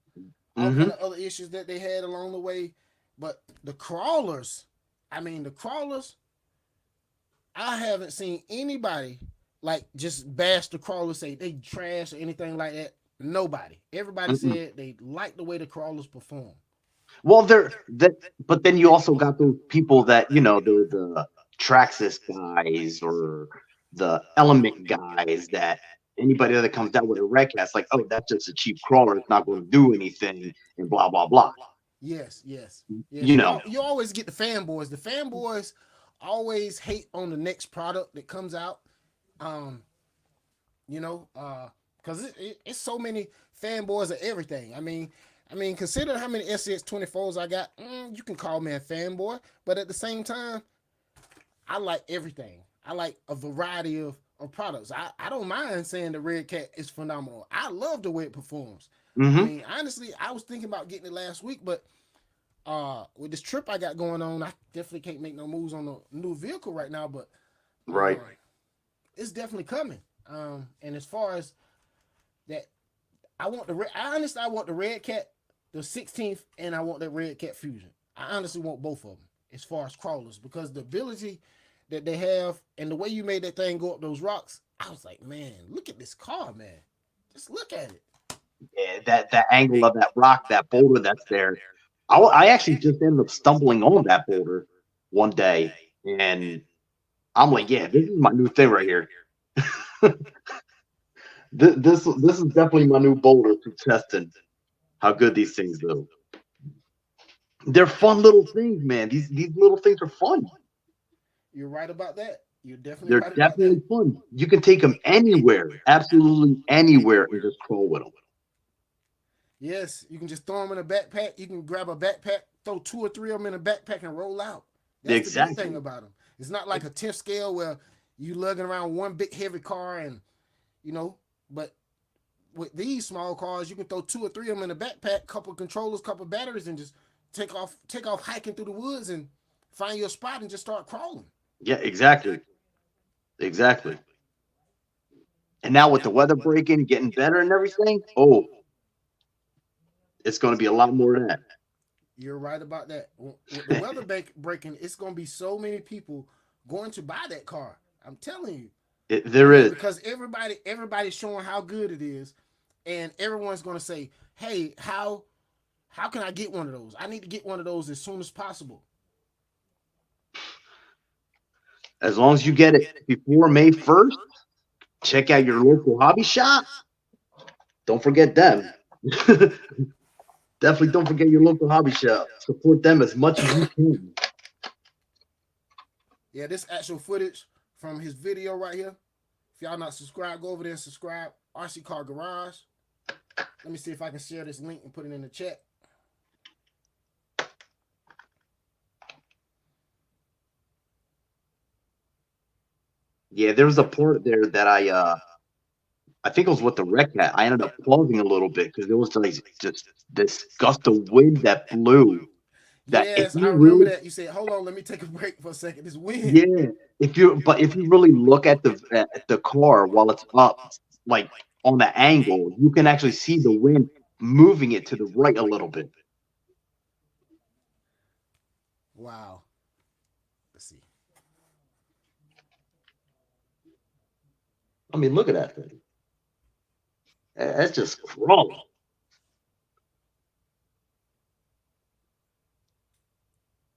Speaker 1: all kind
Speaker 2: Hmm.
Speaker 1: of other issues that they had along the way. But the crawlers, I mean, the crawlers, I haven't seen anybody like just bash the crawlers, say they trash or anything like that. Nobody. Everybody said they liked the way the crawlers perform.
Speaker 2: Well, but then you also got those people that the Traxxas guys or the Element guys that anybody that comes out with a Red Cat's like, oh, that's just a cheap crawler. It's not going to do anything, and blah blah blah.
Speaker 1: Yes, yes, yes.
Speaker 2: You
Speaker 1: You
Speaker 2: know,
Speaker 1: all, you always get the fanboys. The fanboys always hate on the next product that comes out. Um, because it's so many fanboys of everything. I mean, consider how many SCX 24s I got. You can call me a fanboy, but at the same time, I like everything. I like a variety of products. I don't mind saying the Red Cat is phenomenal. I love the way it performs. I
Speaker 2: hmm
Speaker 1: mean, honestly, I was thinking about getting it last week, but with this trip I got going on, I definitely can't make no moves on the new vehicle right now. But
Speaker 2: right.
Speaker 1: um, it's definitely coming. And as far as that, I honestly I want the Red Cat, the 16th, and I want that Red Cat Fusion. I honestly want both of them as far as crawlers because the ability that they have and the way you made that thing go up those rocks, I was like, man, look at this car, man. Just look at it.
Speaker 2: Yeah, that angle of that rock, that boulder that's there. I actually just ended up stumbling on that boulder one day, and I'm like, yeah, this is my new thing right here. This is definitely my new boulder for testing how good these things do. They're fun little things, man. These little things are fun.
Speaker 1: You're right about that. You're definitely
Speaker 2: They're
Speaker 1: right about that.
Speaker 2: definitely fun. You can take them anywhere, absolutely anywhere, and just crawl with them.
Speaker 1: Yes, you can just throw them in a backpack. You can grab a backpack, throw two or three of them in a backpack, and roll out. That's the good thing
Speaker 2: Exactly.
Speaker 1: about them. It's not like a 10th scale where you lugging around one big heavy car and you know. But with these small cars, you can throw two or three of them in a backpack, couple controllers, couple batteries, and just take off hiking through the woods and find your spot and just start crawling.
Speaker 2: Yeah, exactly. Exactly. And now with the weather breaking, getting better and everything, oh, it's going to be a lot more of that.
Speaker 1: You're right about that. With the weather breaking, it's gonna be so many people going to buy that car. I'm telling you. I
Speaker 2: There
Speaker 1: mean,
Speaker 2: is.
Speaker 1: because everybody's showing how good it is, and everyone's gonna say, "Hey, how can I get one of those? I need to get one of those as soon as possible."
Speaker 2: As long as you get it before May 1st, check out your local hobby shop. Don't forget them. Definitely don't forget your local hobby shop. Support them as much as you can.
Speaker 1: Yeah, this actual footage from his video right here. If y'all not subscribed, go over there and subscribe. RC Car Garage. Let me see if I can share this link and put it in the chat.
Speaker 2: Yeah, there was a part there that I think it was with the wreck hat. I ended up pausing a little bit because there was like just this gust of wind that blew. That if
Speaker 1: Yes, I
Speaker 2: you
Speaker 1: remember
Speaker 2: really,
Speaker 1: that. You said, "Hold on, let me take a break for a second." This wind.
Speaker 2: yeah, if you really look at the car while it's up, like on the angle, you can actually see the wind moving it to the right a little bit.
Speaker 1: Wow. Let's see.
Speaker 2: I mean, look at that thing. That's just crawling.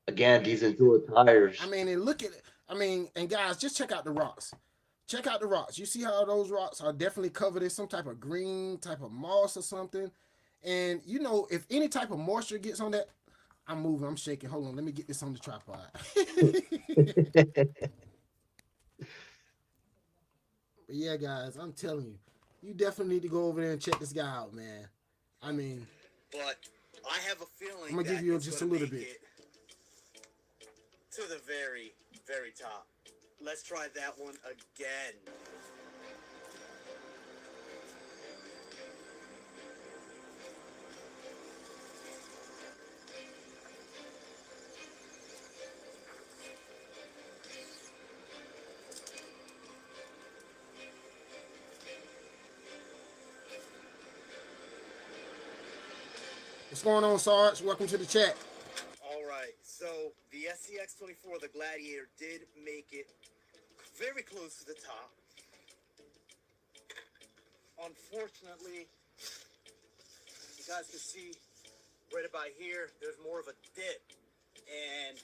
Speaker 2: Again, these Enduro
Speaker 1: I
Speaker 2: tires.
Speaker 1: mean, and look at it. I mean, and guys, just check out the rocks. Check out the rocks. You see how those rocks are definitely covered in some type of green, type of moss or something. And you know, if any type of moisture gets on that, I'm moving, I'm shaking. Hold on, let me get this on the tripod. But yeah, guys, I'm telling you, you definitely need to go over there and check this guy out, man. I mean,
Speaker 3: but I have a
Speaker 1: I'm
Speaker 3: feeling
Speaker 1: gonna give
Speaker 3: that
Speaker 1: you
Speaker 3: it's
Speaker 1: just a
Speaker 3: going to
Speaker 1: little
Speaker 3: make
Speaker 1: bit.
Speaker 3: it to the very, very top. Let's try that one again.
Speaker 1: What's going on, Sarge? Welcome to the chat.
Speaker 3: All right, so the SCX-24, the Gladiator, did make it very close to the top. Unfortunately, you guys can see right about here, there's more of a dip. And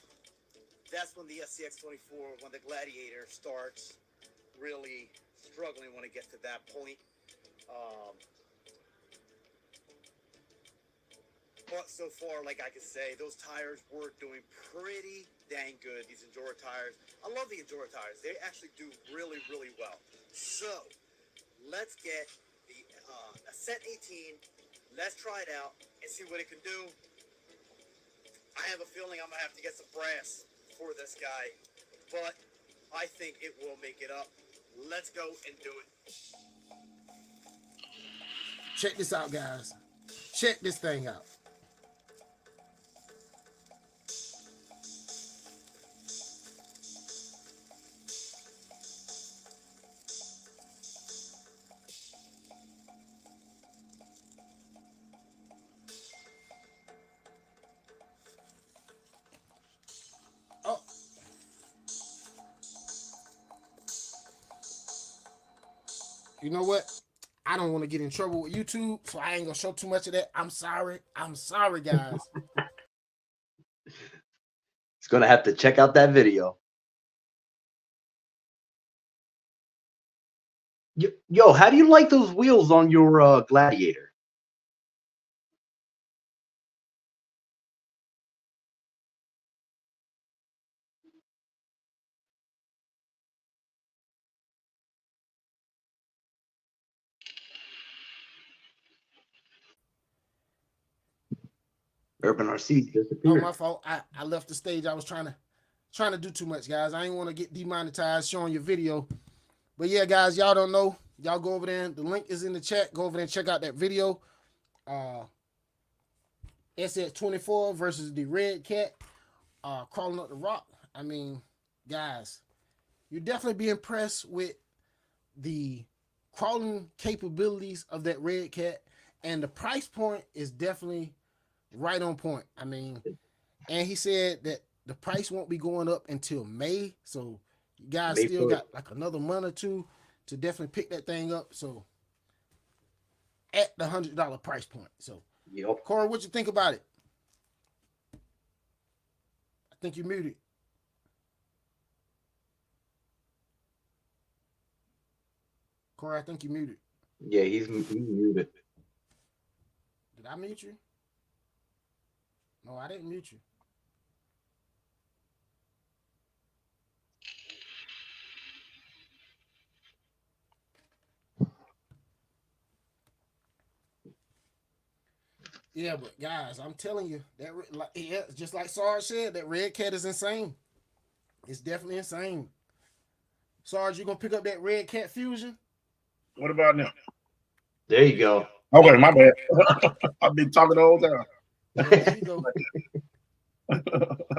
Speaker 3: that's when the SCX-24, when the Gladiator starts really struggling when it gets to that point. Um, but so far, like I can say, those tires were doing pretty dang good, these Enduro tires. I love the Enduro tires. They actually do really, really well. So, let's get the Ascent 18. Let's try it out and see what it can do. I have a feeling I'm going to have to get some brass for this guy, but I think it will make it up. Let's go and do it.
Speaker 1: Check this out, guys. Check this thing out. Oh, you know what? I don't want to get in trouble with YouTube, so I ain't gonna show too much of that. I'm sorry. I'm sorry, guys.
Speaker 2: It's gonna have to check out that video. Yo, how do you like those wheels on your Gladiator? Urban RC
Speaker 1: Oh,
Speaker 2: disappeared.
Speaker 1: my fault. I left the stage. I was trying to do too much, guys. I ain't want to get demonetized showing your video. But yeah, guys, y'all don't know. Y'all go over there. The link is in the chat. Go over there and check out that video. SS24 versus the Red Cat crawling up the rock. I mean, guys, you definitely be impressed with the crawling capabilities of that Red Cat, and the price point is definitely right on point. I mean, and he said that the price won't be going up until May, so you guys
Speaker 2: May
Speaker 1: still
Speaker 2: 1st.
Speaker 1: got like another month or two to definitely pick that thing up. So at the $100 price point. So,
Speaker 2: Yep.
Speaker 1: Corey, what you think about it? I think you muted. Corey, I think you muted.
Speaker 2: Yeah, he's muted.
Speaker 1: Did I mute you? No, I didn't mute you. Yeah, but guys, I'm telling you that yeah, just like Sarge said, that Red Cat is insane. It's definitely insane. Sarge, you gonna pick up that Red Cat Fusion?
Speaker 4: What about now?
Speaker 2: There you go.
Speaker 4: Okay, my bad. I've been talking the whole time.
Speaker 1: Yeah, there you go.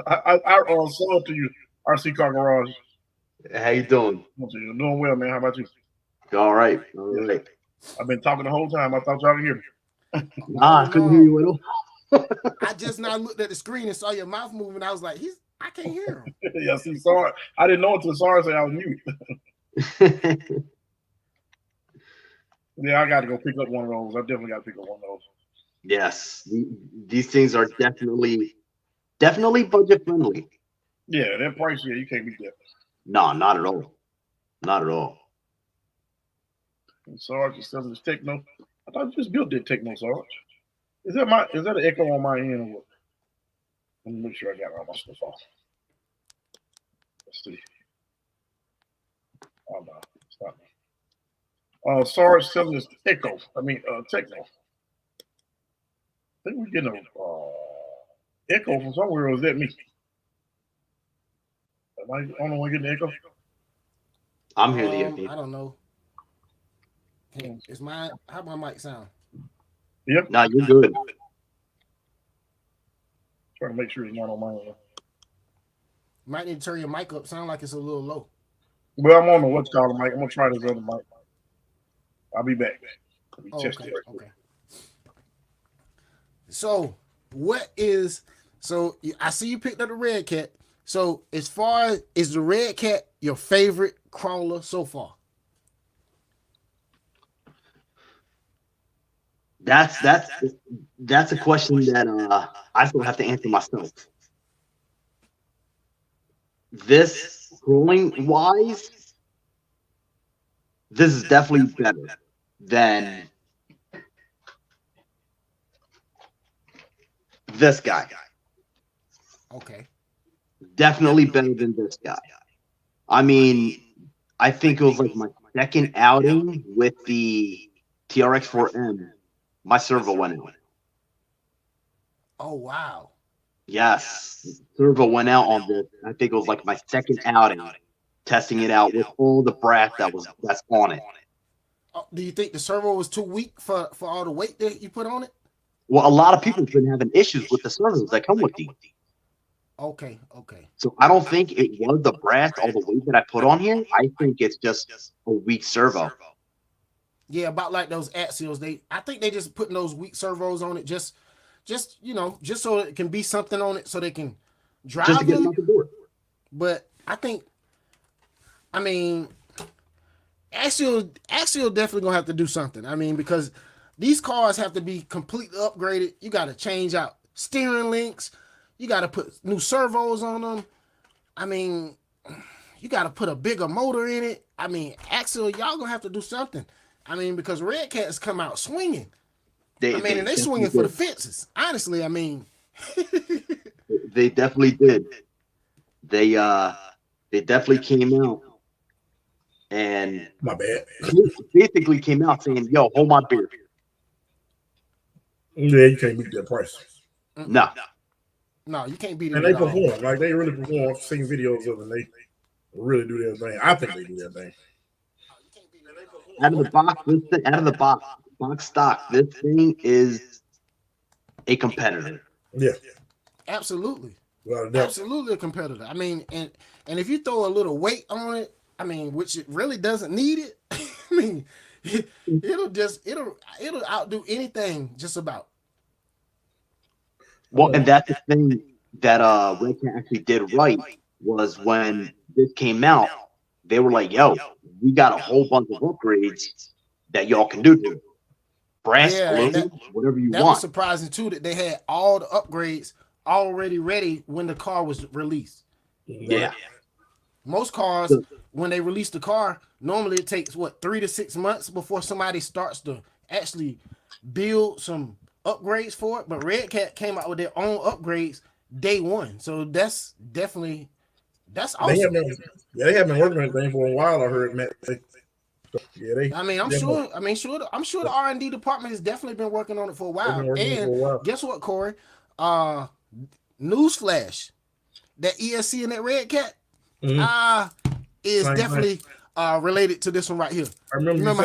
Speaker 4: I sold it to you, RC Car Garage.
Speaker 2: How you doing?
Speaker 4: You're doing well, man. How about you?
Speaker 2: All right. All right.
Speaker 4: I've been talking the whole time. I thought y'all could hear me.
Speaker 2: Nah, I couldn't hear you at all.
Speaker 1: I just now looked at the screen and saw your mouth moving. I was like, I can't hear him.
Speaker 4: Yeah, see, sorry. I didn't know until Sarge said I was mute. Yeah, I got to go pick up one of those. I definitely got to pick up one of those.
Speaker 2: Yes, these things are definitely budget friendly.
Speaker 4: Yeah, that price, yeah, you can't beat that.
Speaker 2: No, not at all. Not at all.
Speaker 4: And Sarge is selling this Techno. I thought you just built that Techno, Sarge. Is that an echo on my end or what? Let me make sure I got all my stuff off. Let's see. Oh no, it's not me. Sarge selling this Techno. Techno. I think we're getting a echo from somewhere, or is that me? Am I the only one getting the echo?
Speaker 2: I'm here. The
Speaker 1: I don't know. Hey, how my mic sound?
Speaker 4: Yep.
Speaker 2: No, you're good.
Speaker 4: Trying to make sure it's not on my end.
Speaker 1: Might need to turn your mic up. Sound like it's a little low.
Speaker 4: Well, I'm on the what's called mic. I'm gonna try this other mic. I'll be back.
Speaker 1: Okay. So I see you picked up the Red Cat. So as far as, is the Red Cat your favorite crawler so far?
Speaker 2: That's a question that I still have to answer myself. This crawling wise, this is definitely better than this guy.
Speaker 1: Okay.
Speaker 2: Definitely better than this guy. I mean, I think it was like my second outing with the TRX4M. My servo went out.
Speaker 1: Oh wow.
Speaker 2: Yes, servo went out on this. I think it was like my second outing, testing it out with all the brass that's on it.
Speaker 1: Do you think the servo was too weak for all the weight that you put on it?
Speaker 2: Well, a lot of people have been having issues with the servos that come with these.
Speaker 1: Okay.
Speaker 2: So I don't think it was the brass, all the weight that I put on here. I think it's just a weak servo.
Speaker 1: Yeah, about like those Axials. I think they just putting those weak servos on it just so it can be something on it so they can drive
Speaker 2: Just to get
Speaker 1: them.
Speaker 2: them out the door.
Speaker 1: But I mean, Axial definitely gonna have to do something. I mean, because these cars have to be completely upgraded. You got to change out steering links. You got to put new servos on them. I mean, you got to put a bigger motor in it. I mean, Axial, y'all gonna have to do something. I mean, because Red Cats come out swinging. They swinging for the fences. Honestly, I mean,
Speaker 2: they definitely did. They definitely came out and
Speaker 4: My bad.
Speaker 2: basically came out saying, "Yo, hold my beer."
Speaker 4: Yeah, you can't beat that price.
Speaker 2: No.
Speaker 1: No, you can't beat it.
Speaker 4: And they perform. Like, they really perform. I've seen videos of them. They really do their thing. I think they do their thing.
Speaker 2: Out of the box stock, this thing is a competitor.
Speaker 4: Yeah.
Speaker 1: Absolutely.
Speaker 4: Well,
Speaker 1: Absolutely a competitor. I mean, and if you throw a little weight on it, I mean, which it really doesn't need it. I mean, it'll outdo anything just about.
Speaker 2: Well, and that's the thing that Red Cat actually did right, was when this came out, they were like, "Yo, we got a whole bunch of upgrades that y'all can do to it. Brass, aluminum, whatever you
Speaker 1: That
Speaker 2: want."
Speaker 1: was surprising too, that they had all the upgrades already ready when the car was released.
Speaker 2: Yeah.
Speaker 1: Most cars, when they release the car, normally it takes 3 to 6 months before somebody starts to actually build some upgrades for it. But Red Cat came out with their own upgrades day one, so that's awesome.
Speaker 4: They have been working on that thing for a while. I heard Matt say. Yeah, they.
Speaker 1: I mean, I'm sure the R&D department has definitely been working on it for a while. And guess what, Corey? Newsflash, that ESC and that Red Cat, is definitely related to this one right here.
Speaker 4: I remember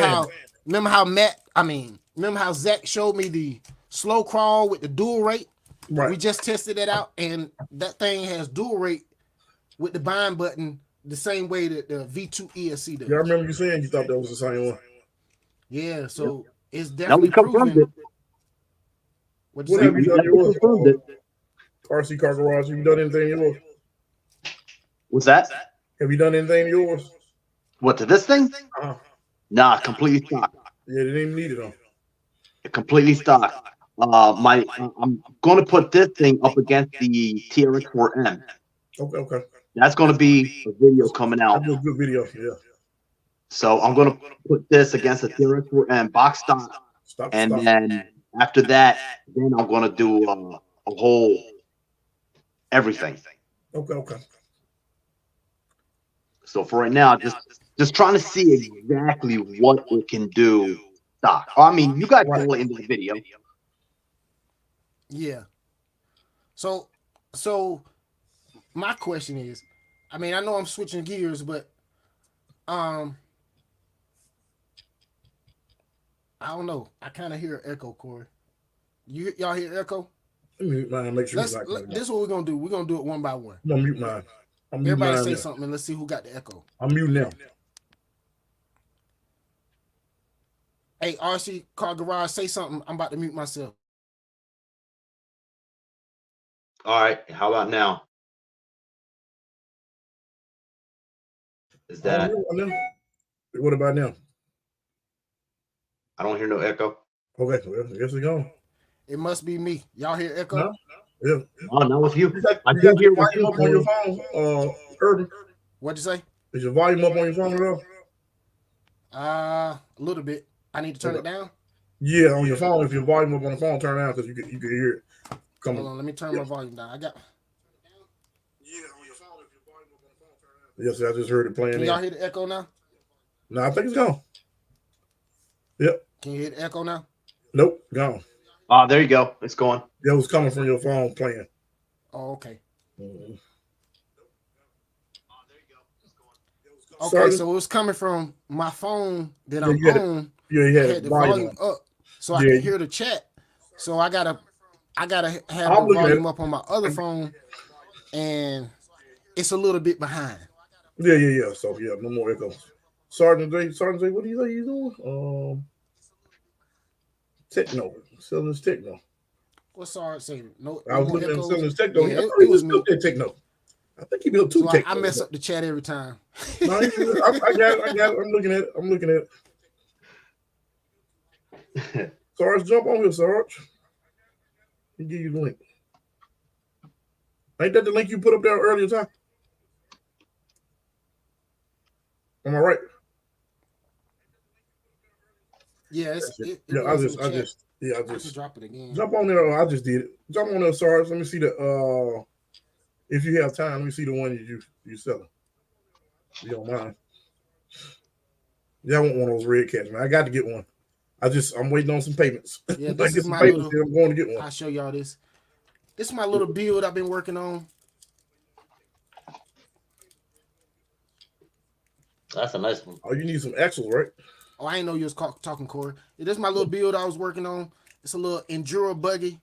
Speaker 1: how Zach showed me the slow crawl with the dual rate.
Speaker 4: Right.
Speaker 1: We just tested that out, and that thing has dual rate with the bind button the same way that the V2 ESC does.
Speaker 4: Yeah, I remember you saying you thought that was the same one.
Speaker 1: Yeah, so it's
Speaker 2: Now we
Speaker 1: definitely
Speaker 2: confirmed
Speaker 1: proven.
Speaker 2: it.
Speaker 4: What have you done yours?
Speaker 2: Confirmed it.
Speaker 4: RC Car Garage, have you done anything yours?
Speaker 2: What's that?
Speaker 4: Have you done anything yours?
Speaker 2: What, to this thing?
Speaker 4: Uh-huh.
Speaker 2: Nah, completely stock.
Speaker 4: Yeah, they didn't even need it on.
Speaker 2: Completely stock. I'm going to put this thing up against the TRX4M.
Speaker 4: Okay.
Speaker 2: That's going to be a video coming out.
Speaker 4: That's a good video, yeah.
Speaker 2: So I'm going to put this against the TRX4M box stock. Then after that, then I'm going to do a whole everything.
Speaker 4: Okay.
Speaker 2: So for right now, just trying to see exactly what it can do stock. I mean, you guys can link into the video.
Speaker 1: Yeah. So my question is, I mean, I know I'm switching gears, but I don't know. I kind of hear an echo, Corey. Y'all hear echo?
Speaker 4: Let me mute mine. Make sure
Speaker 1: This is what we're gonna do. We're gonna do it one by one.
Speaker 4: I'm gonna mute mine.
Speaker 1: Everybody say something and let's see who got the echo.
Speaker 4: I'm muting now.
Speaker 1: Hey, RC Car Garage, say something. I'm about to mute myself.
Speaker 2: All right. How about now? Is that?
Speaker 4: What about now?
Speaker 2: I don't hear no echo.
Speaker 4: Okay, well, I guess it's gone.
Speaker 1: It must be me. Y'all hear echo?
Speaker 4: No? Yeah.
Speaker 2: Oh, not with you. I
Speaker 4: You
Speaker 2: do
Speaker 4: got
Speaker 2: hear
Speaker 4: your volume up on your phone, Urban.
Speaker 1: What'd you say?
Speaker 4: Is your volume up on your phone at all?
Speaker 1: A little bit. I need to turn it down.
Speaker 4: Yeah, on your phone. If your volume up on the phone, turn it down because you can hear it coming.
Speaker 1: Hold on, let me turn my volume down.
Speaker 4: Yeah, on your phone. If your volume up on the phone, turn it down. Yes, I just heard it playing.
Speaker 1: Can y'all hear the echo now?
Speaker 4: No, I think it's gone. Yep.
Speaker 1: Can you hear the echo now?
Speaker 4: Nope, gone.
Speaker 2: Oh, there you go. It's going.
Speaker 4: That was coming from your phone playing.
Speaker 1: Oh, okay.
Speaker 4: Mm-hmm.
Speaker 1: Okay,
Speaker 4: Sorry.
Speaker 1: so it was coming from my phone that I'm on.
Speaker 4: Yeah,
Speaker 1: I had the volume up so I could hear the chat. So I gotta have the volume up on my other phone, and it's a little bit behind.
Speaker 4: Yeah. So yeah, no more echoes. Sergeant J, what do you say you doing? Techno, selling his techno.
Speaker 1: What's Sergeant saying? No,
Speaker 4: I was looking at selling his techno.
Speaker 1: Yeah,
Speaker 4: it was me. Techno. I think he built two techno.
Speaker 1: I mess up the chat every time.
Speaker 4: No, I got it. I'm looking at it. Sarge, jump on here, Sarge. Let me give you the link. Ain't that the link you put up there earlier, Ty? Am I right?
Speaker 1: Yeah,
Speaker 4: I just
Speaker 1: drop it again.
Speaker 4: Jump on there. I just did it. Jump on there, Sarge. Let me see the if you have time, let me see the one you selling. You don't mind. Yeah, I want one of those red cats, man. I got to get one. I'm waiting on some payments.
Speaker 1: Yeah, this is my
Speaker 4: payments, I'm going to get one.
Speaker 1: I'll show y'all this. This is my little build I've been working on.
Speaker 2: That's a nice one.
Speaker 4: Oh, you need some axles, right?
Speaker 1: Oh, I didn't know you was talking, Corey. This is my little build I was working on. It's a little Enduro buggy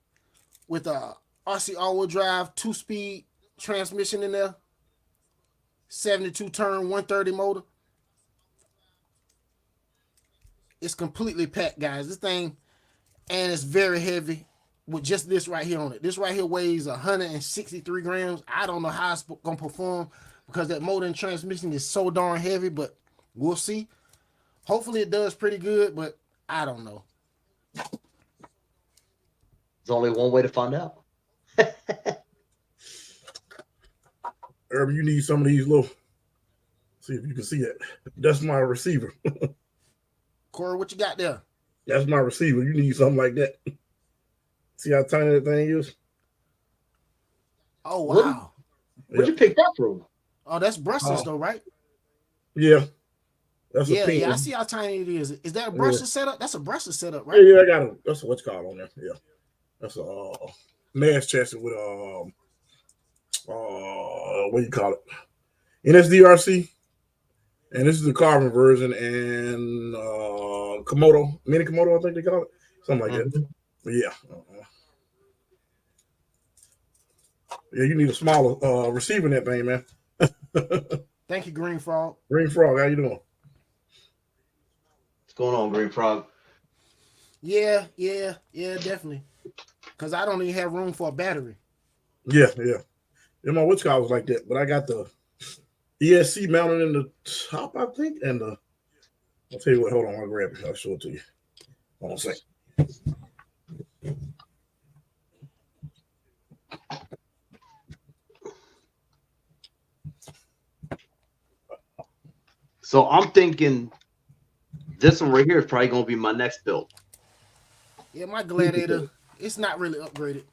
Speaker 1: with a RC all-wheel drive 2-speed transmission in there. 72 turn 130 motor. It's completely packed, guys. This thing, and it's very heavy with just this right here on it. This right here weighs 163 grams. I don't know how it's gonna perform because that motor and transmission is so darn heavy, but we'll see. Hopefully it does pretty good, but I don't know.
Speaker 2: There's only one way to find out.
Speaker 4: Urban, you need some of these little. See if you can see that. That's my receiver.
Speaker 1: Corey, what you got there?
Speaker 4: That's my receiver. You need something like that. See how tiny that thing is?
Speaker 1: Oh, wow.
Speaker 2: Where'd you pick that from?
Speaker 1: Oh, that's Brussels though, right?
Speaker 4: Yeah. That's
Speaker 1: Yeah,
Speaker 4: a pink
Speaker 1: yeah, I
Speaker 4: one.
Speaker 1: see how tiny it is. Is that a brushless setup? That's a brushless setup, right?
Speaker 4: Yeah, I got it. That's what's called on there. Yeah, that's a mass chassis with what do you call it? NSDRC, and this is the carbon version, and Komodo, mini Komodo, I think they call it, something like that. But yeah, yeah, you need a smaller receiver in that thing, man.
Speaker 1: Thank you, Green Frog.
Speaker 4: Green Frog, how you doing?
Speaker 2: What's going on, Green Frog?
Speaker 1: Yeah, definitely. Because I don't even have room for a battery.
Speaker 4: Yeah. My witch car was like that, but I got the ESC mounted in the top, I think, and I'll tell you what. Hold on, I'll grab it. I'll show it to you. Hold on a second.
Speaker 2: So I'm thinking this one right here is probably going to be my next build.
Speaker 1: Yeah, my Gladiator, it's not really upgraded.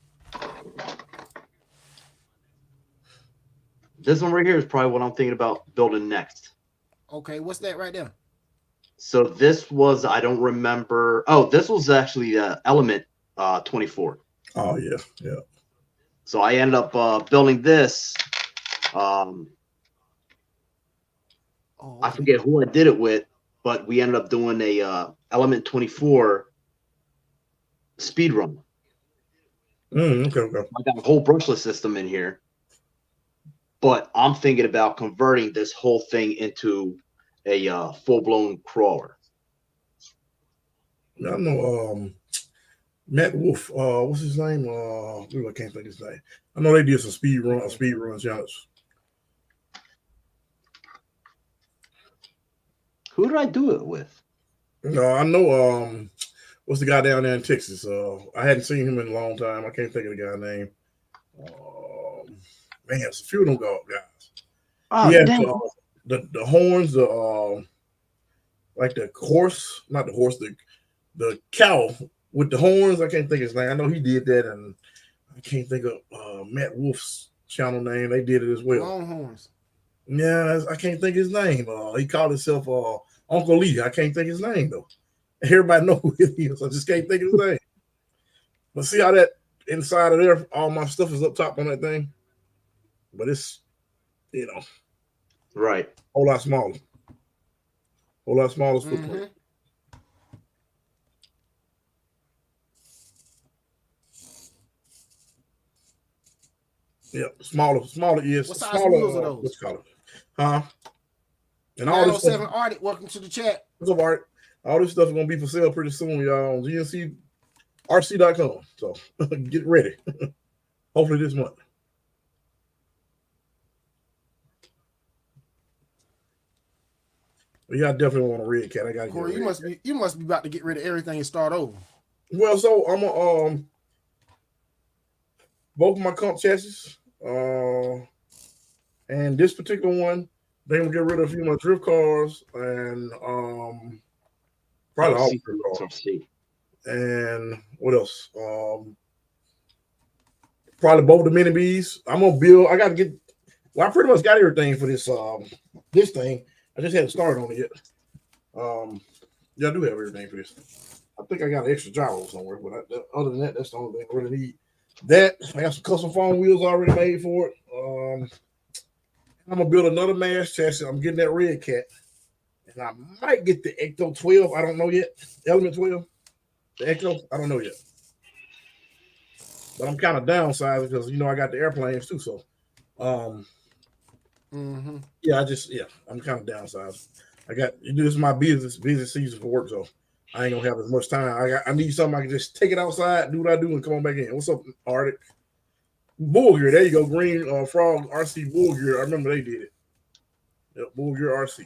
Speaker 2: This one right here is probably what I'm thinking about building next.
Speaker 1: Okay, what's that right there?
Speaker 2: So this was, I don't remember. Oh, this was actually Element 24.
Speaker 4: Oh, yeah.
Speaker 2: So I ended up building this.
Speaker 1: Oh,
Speaker 2: I forget who I did it with, but we ended up doing a Element 24 speed run.
Speaker 4: Okay.
Speaker 2: I got a whole brushless system in here, but I'm thinking about converting this whole thing into a full-blown crawler.
Speaker 4: I know Matt Wolf, what's his name? I can't think of his name. I know they did some speed runs challenge.
Speaker 2: Who did I do it with?
Speaker 4: No, I know what's the guy down there in Texas? I hadn't seen him in a long time. I can't think of the guy's name. Man, it's a few of them guys.
Speaker 2: Oh,
Speaker 4: he had
Speaker 2: dang.
Speaker 4: the horns, like the horse, not the horse, the cow with the horns. I can't think of his name. I know he did that, and I can't think of Matt Wolf's channel name. They did it as well.
Speaker 1: Longhorns.
Speaker 4: Yeah, I can't think of his name. He called himself Uncle Lee. I can't think of his name though. Everybody know who it is. I just can't think of his name. But see how that inside of there, all my stuff is up top on that thing. But it's,
Speaker 2: Right.
Speaker 4: a whole lot smaller. Footprint. Yeah, smaller is
Speaker 1: What size
Speaker 4: smaller.
Speaker 1: wheels are those?
Speaker 4: What's it called? Huh? And all this
Speaker 1: 907
Speaker 4: stuff.
Speaker 1: Arctic, welcome to the chat.
Speaker 4: What's up, Art? All this stuff is gonna be for sale pretty soon, y'all, on GNCRC.com. So get ready. Hopefully this month. But yeah, I definitely want a red cat. I gotta get a
Speaker 1: Corey,
Speaker 4: red
Speaker 1: you must be about to get rid of everything and start over.
Speaker 4: Well, so I'm a both of my comp chassis, and this particular one, they're gonna get rid of a few of my drift cars and probably all the drift cars. And what else? Probably both of the mini Bs. I'm gonna build. I gotta get. Well, I pretty much got everything for this this thing. I just hadn't started on it yet. Yeah, I do have everything for this. I think I got an extra gyro somewhere, but other than that, that's the only thing I really need. That I got some custom foam wheels already made for it. I'm gonna build another mass chassis. I'm getting that red cat, and I might get the Ecto 12. I don't know yet. Element 12, the Ecto. I don't know yet, but I'm kind of downsizing because I got the airplanes too. So, yeah, I'm kind of downsized. This is my busy season for work, so I ain't gonna have as much time. I need something I can just take it outside, do what I do, and come on back in. What's up, Arctic? Bull Gear, there you go. Green Frog RC Bull Gear. I remember they did it. Yep, Bull Gear RC.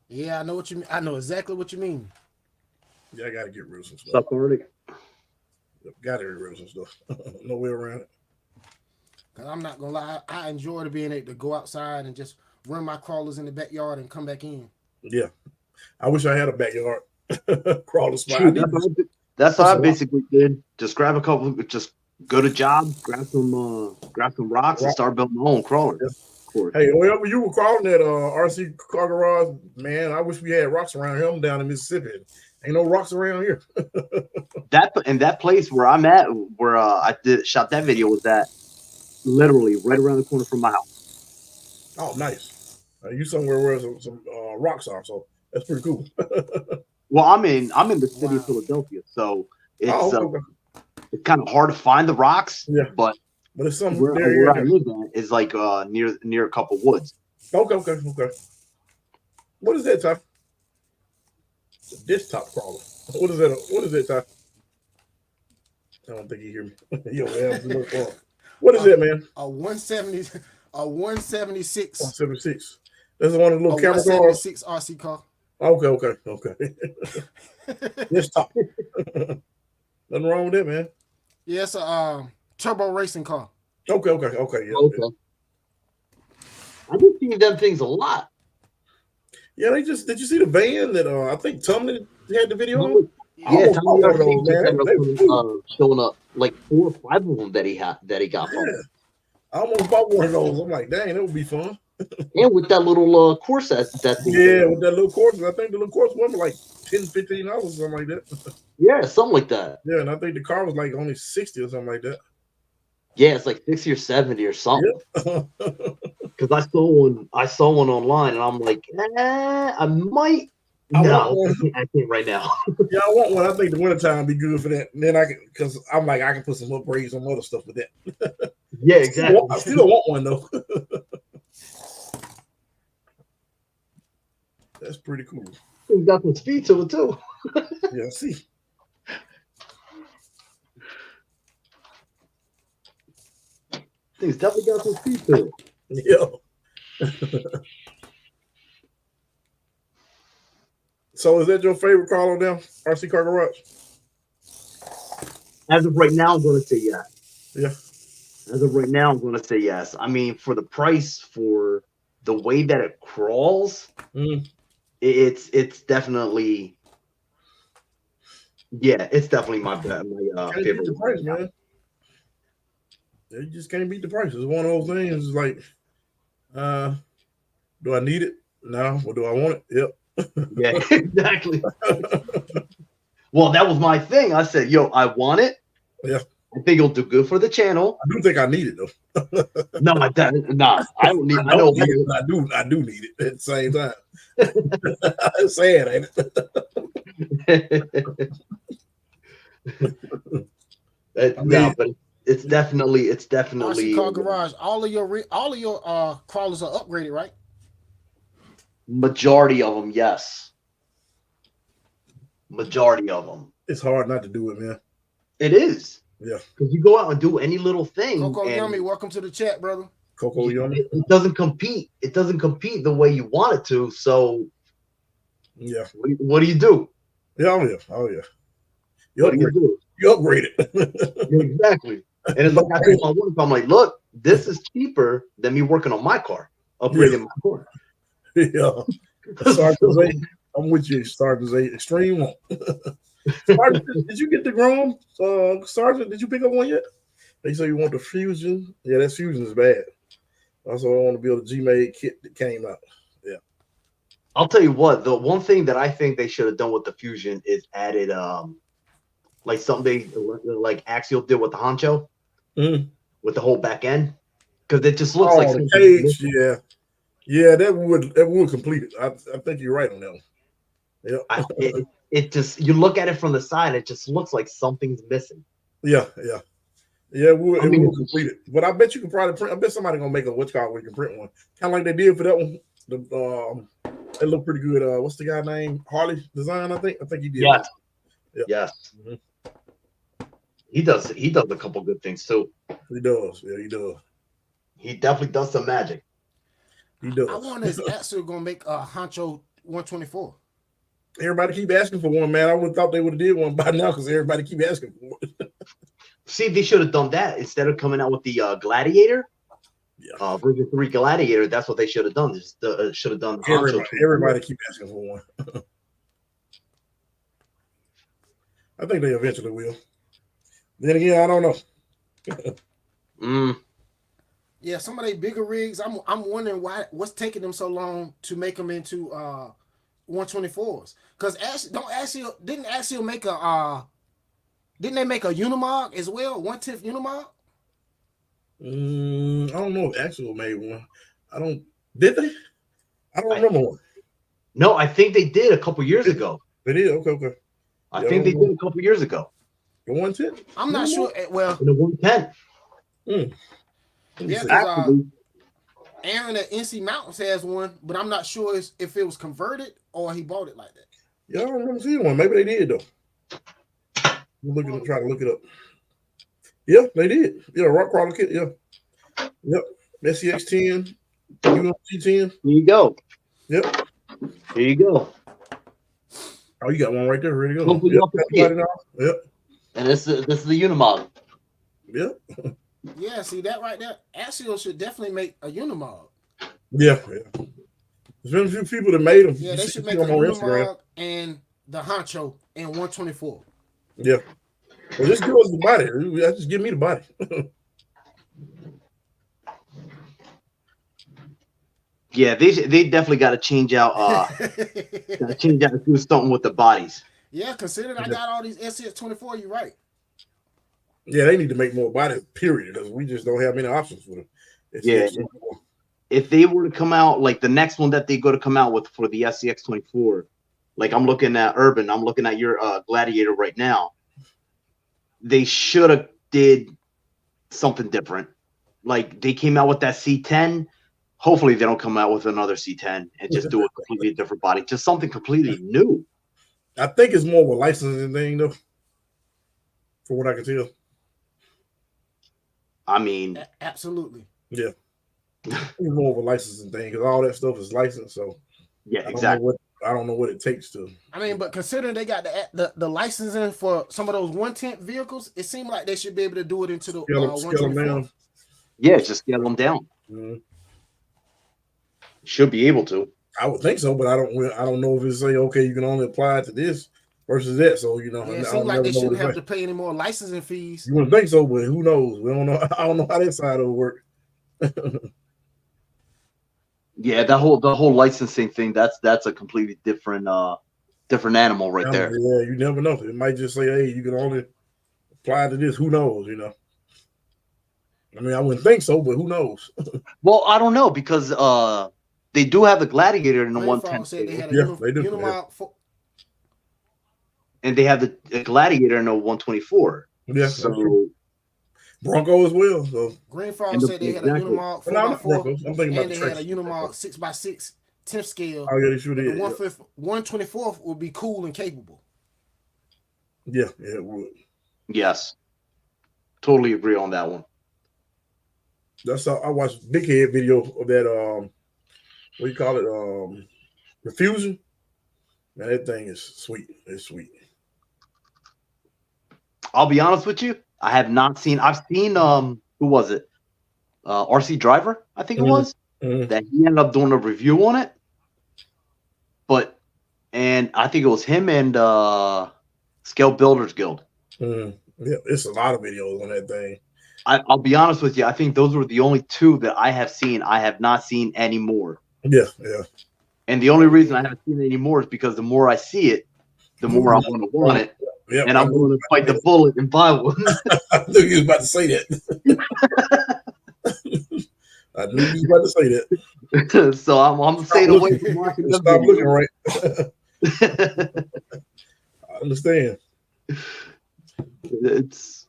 Speaker 1: Yeah, I know what you mean. I know exactly what you mean.
Speaker 4: Yeah, I gotta get rid of some stuff.
Speaker 2: What's up, Arctic?
Speaker 4: Yep, gotta get rid of some stuff. No way around it.
Speaker 1: Cause I'm not gonna lie, I enjoy being able to go outside and just run my crawlers in the backyard and come back in.
Speaker 4: Yeah, I wish I had a backyard crawler spot.
Speaker 2: Shoot, that's what I basically did. Just grab a couple. Just go to job, grab some rocks, and start building my own crawler. course.
Speaker 4: Hey, wherever you were calling that RC Car Garage, man, I wish we had rocks around here. I'm down in Mississippi. Ain't no rocks around here.
Speaker 2: That place where I'm at, where I shot that video, was that literally right around the corner from my house.
Speaker 4: Oh, nice. You somewhere where some rocks are, so that's pretty cool.
Speaker 2: Well, I'm in the city of
Speaker 1: Wow.
Speaker 2: Philadelphia, so it's
Speaker 4: okay.
Speaker 2: it's kind of hard to find the rocks.
Speaker 4: Yeah.
Speaker 2: But
Speaker 4: But it's something
Speaker 2: where
Speaker 4: there.
Speaker 2: I live at is like near a couple woods.
Speaker 4: Okay. What is that, Ty? It's a desktop crawler. What is that? What is that, Ty? I don't think you hear me. Yo, man, what is that, man?
Speaker 1: A 170, a 176,
Speaker 4: 176. That's one of the
Speaker 1: a
Speaker 4: little camera cars.
Speaker 1: 176 RC car.
Speaker 4: Okay. Desktop. Nothing wrong with that, man.
Speaker 1: Yeah, it's a turbo racing car.
Speaker 4: Okay. Yeah.
Speaker 2: Okay. I've been seeing them things a lot.
Speaker 4: Yeah, did you see the van that I think Tumlin had the video on?
Speaker 2: Yeah,
Speaker 4: Almost bought one of those, man.
Speaker 2: Showing up like 4 or 5 of them that he got from.
Speaker 4: Yeah. I almost bought one of those. I'm like, dang, that would be fun.
Speaker 2: And with that little course that thing.
Speaker 4: Yeah, with that little course. I think the little course was like $10, $15, something like that.
Speaker 2: Yeah, something like that.
Speaker 4: Yeah, and I think the car was like only 60 or something like that.
Speaker 2: Yeah, it's like 60 or 70 or something.
Speaker 4: Yep.
Speaker 2: Because I saw one online, and I'm like, I might.
Speaker 4: I
Speaker 2: No,
Speaker 4: want
Speaker 2: I can't right now.
Speaker 4: Yeah, I want one. I think the wintertime would be good for that. And then I can, because I'm like, I can put some upgrades on other stuff with that.
Speaker 2: Yeah, exactly.
Speaker 4: I still want one though. That's pretty cool.
Speaker 2: He's got some speed to it too.
Speaker 4: Yeah, see.
Speaker 2: He's definitely got some speed to it.
Speaker 4: Yeah. So is that your favorite car on down? RC Car Garage?
Speaker 2: As of right now, I'm going to say yes.
Speaker 4: Yeah.
Speaker 2: As of right now, I'm going to say yes. I mean, for the price, for the way that it crawls, it's definitely, yeah, it's definitely my
Speaker 4: Can't
Speaker 2: favorite.
Speaker 4: beat the price, man. You just can't beat the price. It's one of those things. It's like, do I need it? No. Or do I want it? Yep.
Speaker 2: Yeah, exactly. Well, that was my thing. I said, yo, I want it.
Speaker 4: Yeah.
Speaker 2: I think it'll do good for the channel.
Speaker 4: I do think I need it though.
Speaker 2: No, I don't need.
Speaker 4: I don't need it. I do need it at the same time. It's sad, ain't it?
Speaker 2: No, but it's definitely.
Speaker 1: RC Car Garage. All of your crawlers are upgraded, right?
Speaker 2: Majority of them, yes. Majority of them.
Speaker 4: It's hard not to do it, man.
Speaker 2: It is.
Speaker 4: Yeah.
Speaker 2: Because you go out and do any little thing.
Speaker 1: Coco
Speaker 2: and
Speaker 1: Yummy, welcome to the chat, brother.
Speaker 4: Coco Yummy.
Speaker 2: It doesn't compete. It doesn't compete the way you want it to. So,
Speaker 4: yeah.
Speaker 2: What do you do?
Speaker 4: Yeah, oh yeah. You upgrade it.
Speaker 2: Exactly. And it's like I told my wife, I'm like, look, this is cheaper than me working on my car, upgrading my car.
Speaker 4: Yeah. I'm with you, Sergeant A. Extreme one. Sergeant, did you get the Grom? Sergeant, did you pick up one yet? They say you want the Fusion. Yeah, that Fusion is bad. Also, I want to build a G-Made kit that came out. Yeah.
Speaker 2: I'll tell you what, the one thing that I think they should have done with the Fusion is added like something like Axial did with the Honcho, with the whole back end. Because it just looks like
Speaker 4: the cage, yeah. Yeah, that would complete it. I think you're right on that one. Yeah.
Speaker 2: It just, you look at it from the side, it just looks like something's missing.
Speaker 4: Yeah. It would complete it. But I bet you can probably print. I bet somebody gonna make a what's called where you can print one. Kind of like they did for that one. It looked pretty good. What's the guy name? Harley Design, I think he did.
Speaker 2: Yes.
Speaker 4: Yeah.
Speaker 2: Yes. He does a couple good things too.
Speaker 4: He does. Yeah, he does.
Speaker 2: He definitely does some magic.
Speaker 4: He does.
Speaker 1: I wonder if Axel gonna make a Honcho 124.
Speaker 4: Everybody keep asking for one, man. I would have thought they would have did one by now because everybody keep asking for it.
Speaker 2: See, they should have done that instead of coming out with the Gladiator.
Speaker 4: Yeah.
Speaker 2: Version 3 Gladiator. That's what they should have done. Just should have done.
Speaker 4: Everybody keep asking for one. I think they eventually will. Then again, I don't know.
Speaker 1: Yeah, some of they bigger rigs. I'm wondering what's taking them so long to make them into 124s. Because didn't Axial make a didn't they make a Unimog as well? 1/10 Unimog?
Speaker 4: I don't know if Axel made one. Did they? I don't remember one.
Speaker 2: No, I think they did a couple years ago.
Speaker 4: They did? Okay.
Speaker 2: I think they did a couple years ago.
Speaker 4: The 110?
Speaker 1: I'm not sure. Well,
Speaker 2: In the 110.
Speaker 1: yeah, because Aaron at NC Mountains has one, but I'm not sure if it was converted or he bought it like that.
Speaker 4: Yeah, I don't remember seeing one. Maybe they did though. Try to look it up. Yeah, they did. Yeah, rock crawler kit. Yeah. Yep. SCX 10, UMC 10.
Speaker 2: Here you go.
Speaker 4: Yep.
Speaker 2: Here you go.
Speaker 4: Oh, you got one right there, ready to go.
Speaker 2: Hopefully
Speaker 4: Yep.
Speaker 2: And this is the Unimog.
Speaker 4: Yep.
Speaker 1: Yeah, see that right there. Axial should definitely make a Unimog.
Speaker 4: Yeah. There's been a few people that made them.
Speaker 1: Yeah, they should make a Unimog and the Honcho in 124.
Speaker 4: Yeah. Well, just give us the body. Just give me the body.
Speaker 2: Yeah, they definitely got to change out. Do something with the bodies.
Speaker 1: Yeah, considering I got all these SCX-24, you're right.
Speaker 4: Yeah, they need to make more bodies. Period. Because we just don't have many options for them.
Speaker 2: Yeah. If they were to come out like the next one that they go to come out with for the SCX-24, like I'm looking at Urban, I'm looking at your Gladiator right now. They should have did something different. Like they came out with that C10. Hopefully they don't come out with another C10 and just do a completely different body. Just something completely new.
Speaker 4: I think it's more of a licensing thing though. For what I can tell.
Speaker 2: I mean,
Speaker 1: absolutely.
Speaker 4: Yeah. It's more of a licensing thing because all that stuff is licensed. So
Speaker 2: yeah, exactly.
Speaker 4: I don't know what it takes to.
Speaker 1: I mean, but considering they got the licensing for some of those 110 vehicles, it seemed like they should be able to do it into the 124.
Speaker 2: Yeah, just scale them down.
Speaker 4: Mm-hmm.
Speaker 2: Should be able to.
Speaker 4: I would think so, but I don't know if it's say okay, you can only apply it to this versus that. So
Speaker 1: yeah, it seems like they shouldn't have to pay any more licensing fees.
Speaker 4: You wouldn't think so, but who knows? We don't know. I don't know how that side will work.
Speaker 2: Yeah, the whole licensing thing, that's a completely different animal right there.
Speaker 4: Yeah, you never know. It might just say, hey, you can only apply to this. Who knows, I mean, I wouldn't think so, but who knows?
Speaker 2: Well, I don't know because they do have the Gladiator in the 110.
Speaker 4: They do.
Speaker 2: And they have the Gladiator in the 124.
Speaker 4: Yeah.
Speaker 2: So
Speaker 4: Bronco as well. So
Speaker 1: Greenfall said they had a Unimog 4x4
Speaker 4: I'm thinking about
Speaker 1: they had a Unimog 6x6 10th scale.
Speaker 4: Oh yeah, they sure did.
Speaker 1: The 124th would be cool and capable.
Speaker 4: Yeah, it would.
Speaker 2: Yes, totally agree on that one.
Speaker 4: That's how I watched Big Head video of that. What do you call it? The Fusion. Man, that thing is sweet. It's sweet.
Speaker 2: I'll be honest with you. I have not seen. I've seen who was it? RC Driver, I think it was.
Speaker 4: Mm-hmm.
Speaker 2: That he ended up doing a review on it. And I think it was him and Scale Builders Guild.
Speaker 4: Mm-hmm. Yeah, it's a lot of videos on that thing.
Speaker 2: I'll be honest with you. I think those were the only two that I have seen. I have not seen any more.
Speaker 4: Yeah.
Speaker 2: And the only reason I haven't seen it anymore is because the more I see it, the more I'm going to want it.
Speaker 4: Yep,
Speaker 2: and I'm going to fight the bullet and buy one.
Speaker 4: I knew you was about to say that. I knew you was about to say
Speaker 2: that. So I'm going to stay away from watching them.
Speaker 4: Stop looking right. I understand.
Speaker 2: It's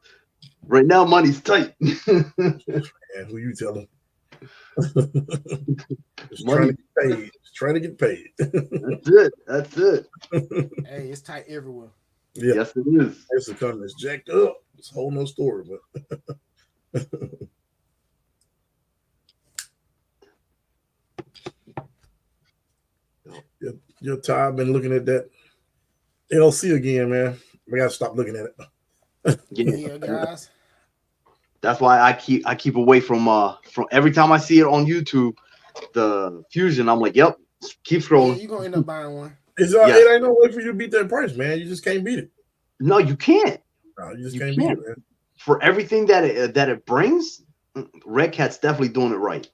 Speaker 2: right now, money's tight.
Speaker 4: And who you telling? Trying to get paid.
Speaker 2: That's it.
Speaker 1: Hey, it's tight everywhere.
Speaker 4: Yeah.
Speaker 2: Yes, it is.
Speaker 4: It's a company that's jacked up. It's a whole nother story, but your time been looking at that LC again, man. We gotta stop looking at it.
Speaker 1: Yeah, guys.
Speaker 2: That's why I keep away from every time I see it on YouTube, the Fusion. I'm like, yep, keep scrolling.
Speaker 1: Yeah, you're gonna end up buying one.
Speaker 4: It ain't no way for you to beat that price, man. You just can't beat it.
Speaker 2: No, you can't.
Speaker 4: No, you just can't beat it, man.
Speaker 2: For everything that it brings, Red Cat's definitely doing it right.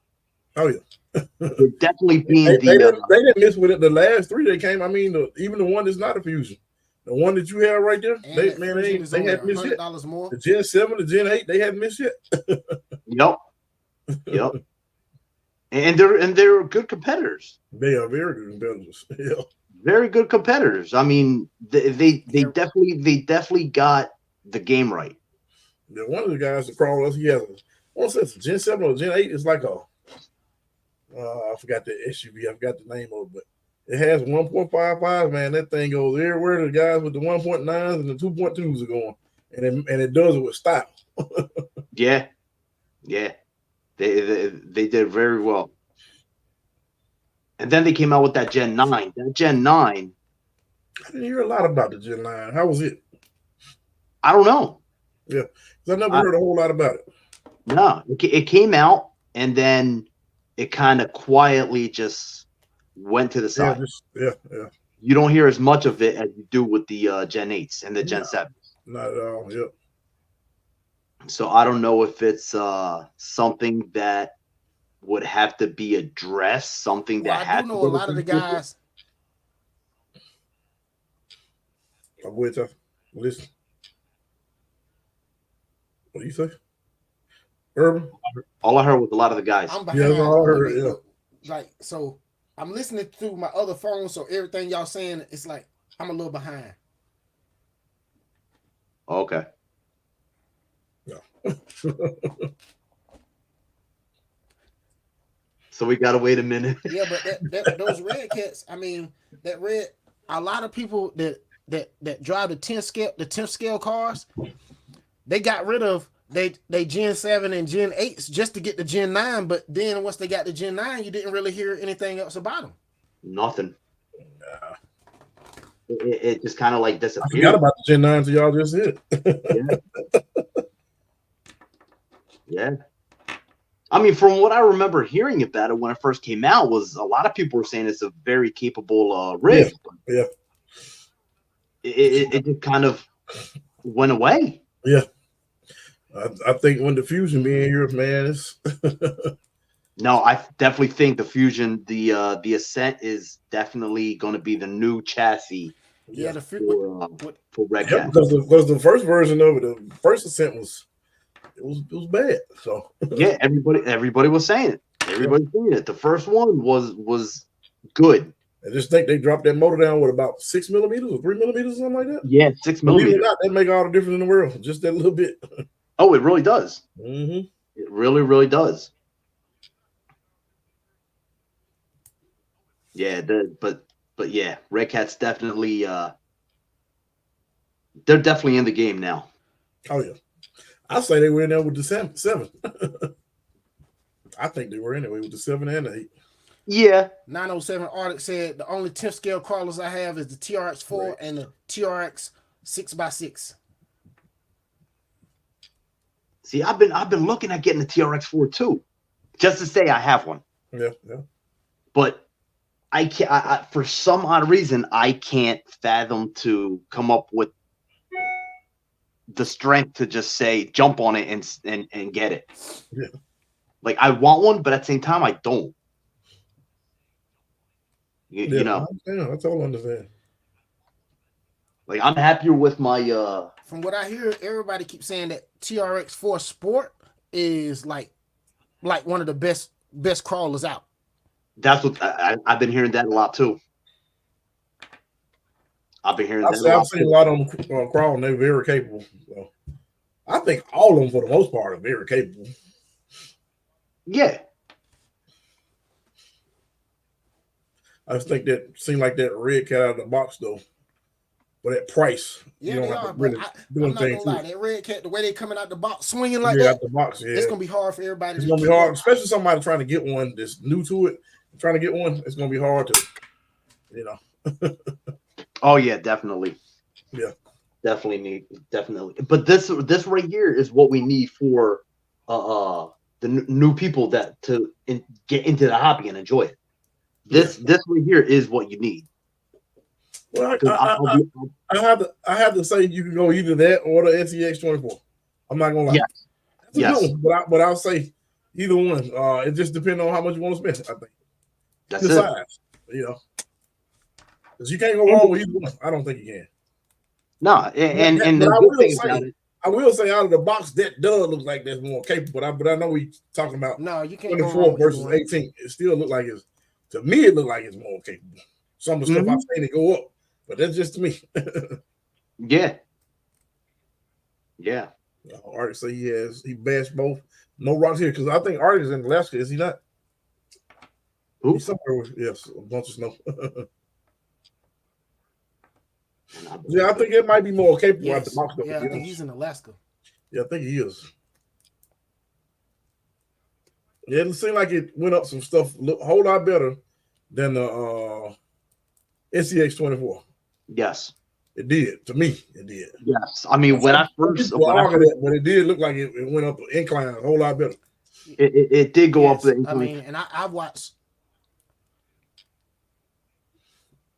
Speaker 4: Oh yeah,
Speaker 2: They're definitely being
Speaker 4: they
Speaker 2: the.
Speaker 4: didn't miss with it. The last three they came. I mean, even the one that's not a fusion, the one that you have right there,
Speaker 1: And
Speaker 4: they
Speaker 1: that Fusion is
Speaker 4: they
Speaker 1: only
Speaker 4: hadn't missed yet.
Speaker 1: $100 more.
Speaker 4: The Gen 7, the Gen 8, they hadn't missed yet.
Speaker 2: Yep. And they're good competitors.
Speaker 4: They are very good competitors. Yeah.
Speaker 2: Very good competitors. I mean, they definitely got the game right.
Speaker 4: Yeah, one of the guys that crawled us, he has what's this, Gen 7 or Gen 8? It's like I forgot the SUV. I forgot the name of it, but it has 1.55. Man, that thing goes everywhere. The guys with the 1.9s and the 2.2s are going, and it does it with style.
Speaker 2: Yeah. They did very well. And then they came out with that Gen 9. That Gen 9.
Speaker 4: I didn't hear a lot about the Gen 9. How was it?
Speaker 2: I don't know.
Speaker 4: Yeah, because I never heard a whole lot about it.
Speaker 2: No, it came out and then it kind of quietly just went to the side.
Speaker 4: Yeah.
Speaker 2: You don't hear as much of it as you do with the Gen 8s and the Gen 7s.
Speaker 4: Not at all. Yep.
Speaker 2: So I don't know if it's something that would have to be addressed, something that
Speaker 1: I do know a lot of the guys.
Speaker 4: I'm with you. Listen. What do you say? Urban?
Speaker 2: All I heard was a lot of the guys.
Speaker 1: I'm behind.
Speaker 4: Yeah, that's all I heard, yeah.
Speaker 1: Like, so I'm listening through my other phone, so everything y'all saying, it's like I'm a little behind.
Speaker 2: Okay.
Speaker 4: Yeah.
Speaker 2: So we gotta wait a minute.
Speaker 1: Yeah, but those red cats, I mean, a lot of people that drive the 10th scale cars, they got rid of they Gen 7 and Gen 8s just to get the Gen 9, but then once they got the Gen 9, you didn't really hear anything else about them.
Speaker 2: Nothing. It just kind of like disappeared.
Speaker 4: I forgot about the Gen 9 so y'all just hit.
Speaker 2: Yeah. I mean, from what I remember hearing about it when it first came out, was a lot of people were saying it's a very capable rig.
Speaker 4: Yeah.
Speaker 2: It just kind of went away.
Speaker 4: Yeah. I think when the Fusion being here, man, it's
Speaker 2: No, I definitely think the Fusion, the Ascent is definitely going to be the new chassis.
Speaker 1: Yeah, the
Speaker 2: for Red Cat.
Speaker 4: Because the first version of it, the first Ascent was bad. So
Speaker 2: yeah, everybody was saying it. Everybody's saying it. The first one was good.
Speaker 4: I just think they dropped that motor down with about 6 millimeters or 3 millimeters, something like that.
Speaker 2: Yeah, 6 millimeters.
Speaker 4: That make all the difference in the world. Just that little bit.
Speaker 2: Oh, it really does.
Speaker 4: Mm-hmm.
Speaker 2: It really, really does. Yeah, but yeah, Red Cat's definitely they're definitely in the game now.
Speaker 4: Oh yeah, I say they were in there with the 7. I think they were anyway with the 7 and the 8.
Speaker 2: Yeah.
Speaker 1: 907 Arctic said the only 10th scale crawlers I have is the TRX4 and the TRX 6x6.
Speaker 2: See, I've been looking at getting the TRX4 too, just to say I have one.
Speaker 4: Yeah.
Speaker 2: But I can't. For some odd reason, I can't fathom to come up with the strength to just say jump on it and get it.
Speaker 4: Yeah.
Speaker 2: Like I want one, but at the same time, I don't. You know.
Speaker 4: Yeah, that's all I understand.
Speaker 2: Like I'm happier with my.
Speaker 1: From what I hear, everybody keeps saying that TRX4 Sport is like one of the best crawlers out.
Speaker 2: That's what I've been hearing that a lot too. I've been hearing that.
Speaker 4: I've seen a lot on crawl, and they're very capable. So I think all of them, for the most part, are very capable.
Speaker 2: Yeah.
Speaker 4: I just think that seemed like that Red Cat out of the box though. But at price,
Speaker 1: yeah,
Speaker 4: you don't have to really do
Speaker 1: I'm not
Speaker 4: anything.
Speaker 1: Gonna lie, that Red Cat, the way they coming out the box, swinging like
Speaker 4: out
Speaker 1: that,
Speaker 4: the box, yeah.
Speaker 1: It's gonna be hard for everybody.
Speaker 4: It's gonna be hard, especially somebody trying to get one that's new to it. Trying to get one, it's gonna be hard to, you know.
Speaker 2: Oh yeah, definitely.
Speaker 4: Yeah,
Speaker 2: definitely. But this right here is what we need for the new people that to get into the hobby and enjoy it. This right here is what you need.
Speaker 4: Well, I have to say you can go either that or the SEX 24. I'm not gonna lie.
Speaker 2: Yeah.
Speaker 4: It's a good one, but I'll say either one. It just depends on how much you want to spend. I think
Speaker 2: That's
Speaker 4: the
Speaker 2: it.
Speaker 4: size, you know, because you can't go wrong with either one. I don't think you can.
Speaker 2: No, and
Speaker 4: But
Speaker 2: the
Speaker 4: I
Speaker 2: good
Speaker 4: will
Speaker 2: thing
Speaker 4: say,
Speaker 2: about it,
Speaker 4: I will say out of the box that does look like that's more capable. But I know we talking about
Speaker 1: No, you can't go
Speaker 4: 24
Speaker 1: wrong with
Speaker 4: versus
Speaker 1: either one.
Speaker 4: 18. It still look like it's, to me, it look like it's more capable. Some of the stuff I've seen it go up, but that's just to me.
Speaker 2: yeah.
Speaker 4: Art say he bashed both. No rocks here because I think Art is in Alaska. Is he not?
Speaker 2: Who?
Speaker 4: He's somewhere with, yes, a bunch of snow. Yeah, I think it might be more capable at the
Speaker 1: Yes.
Speaker 4: box. Though,
Speaker 1: Yeah, I think he's in Alaska.
Speaker 4: Yeah, I think he is. Yeah, it seemed like it went up some stuff a whole lot better than the SCX 24.
Speaker 2: Yes.
Speaker 4: It did. To me, it did.
Speaker 2: Yes. I mean, when I first
Speaker 4: but it did look like it went up the incline a whole lot better.
Speaker 2: It did go up the incline.
Speaker 1: I mean, and I watched.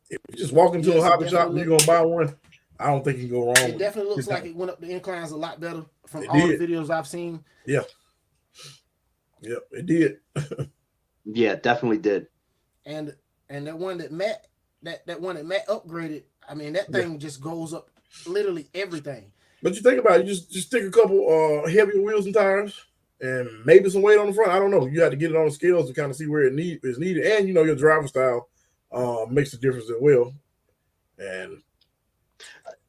Speaker 4: If you just walk into a hobby shop and you're gonna buy one, I don't think you can go wrong.
Speaker 1: It definitely looks like it went up the inclines a lot better from
Speaker 4: It
Speaker 1: all
Speaker 4: did.
Speaker 1: the videos I've seen.
Speaker 4: Yeah. Yep, it did.
Speaker 2: Yeah, it definitely did.
Speaker 1: And that one that Matt upgraded, I mean, that thing just goes up literally everything.
Speaker 4: But you think about it, you just stick a couple heavier wheels and tires and maybe some weight on the front. I don't know. You have to get it on the scales to kind of see where it is needed. And you know your driver style makes a difference as well. And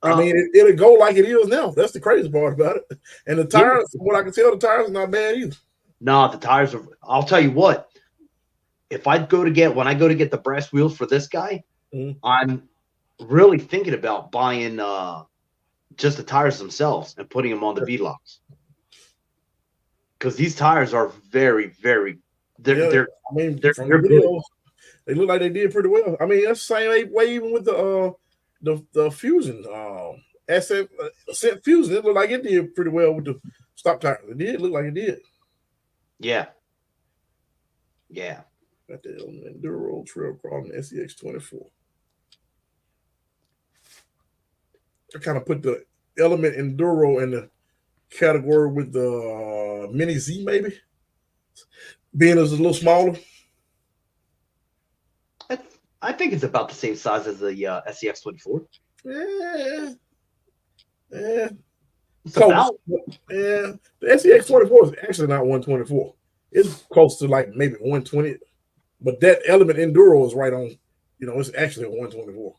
Speaker 4: I mean it'll go like it is now. That's the crazy part about it. And the tires, from what I can tell, the tires are not bad either.
Speaker 2: No, the tires are. I'll tell you what. If when I go to get the brass wheels for this guy, I'm really thinking about buying just the tires themselves and putting them on the V-Locks. Because these tires are very, very. They're
Speaker 4: I mean,
Speaker 2: they're
Speaker 4: from the
Speaker 2: good.
Speaker 4: videos, they look like they did pretty well. I mean, that's the same way even with the Fusion Ascent Fusion. It looked like it did pretty well with the stock tires. It did look like it did.
Speaker 2: Yeah.
Speaker 4: Got the Enduro Trail Crawling SCX 24. I kind of put the Element Enduro in the category with the Mini Z, maybe. Being as a little smaller.
Speaker 2: I think it's about the same size as the SCX 24.
Speaker 4: Yeah.
Speaker 2: It's about.
Speaker 4: Yeah. The SCX 24 is actually not 124. It's close to like maybe 120. But that Element Enduro is right on, you know, it's actually a 124.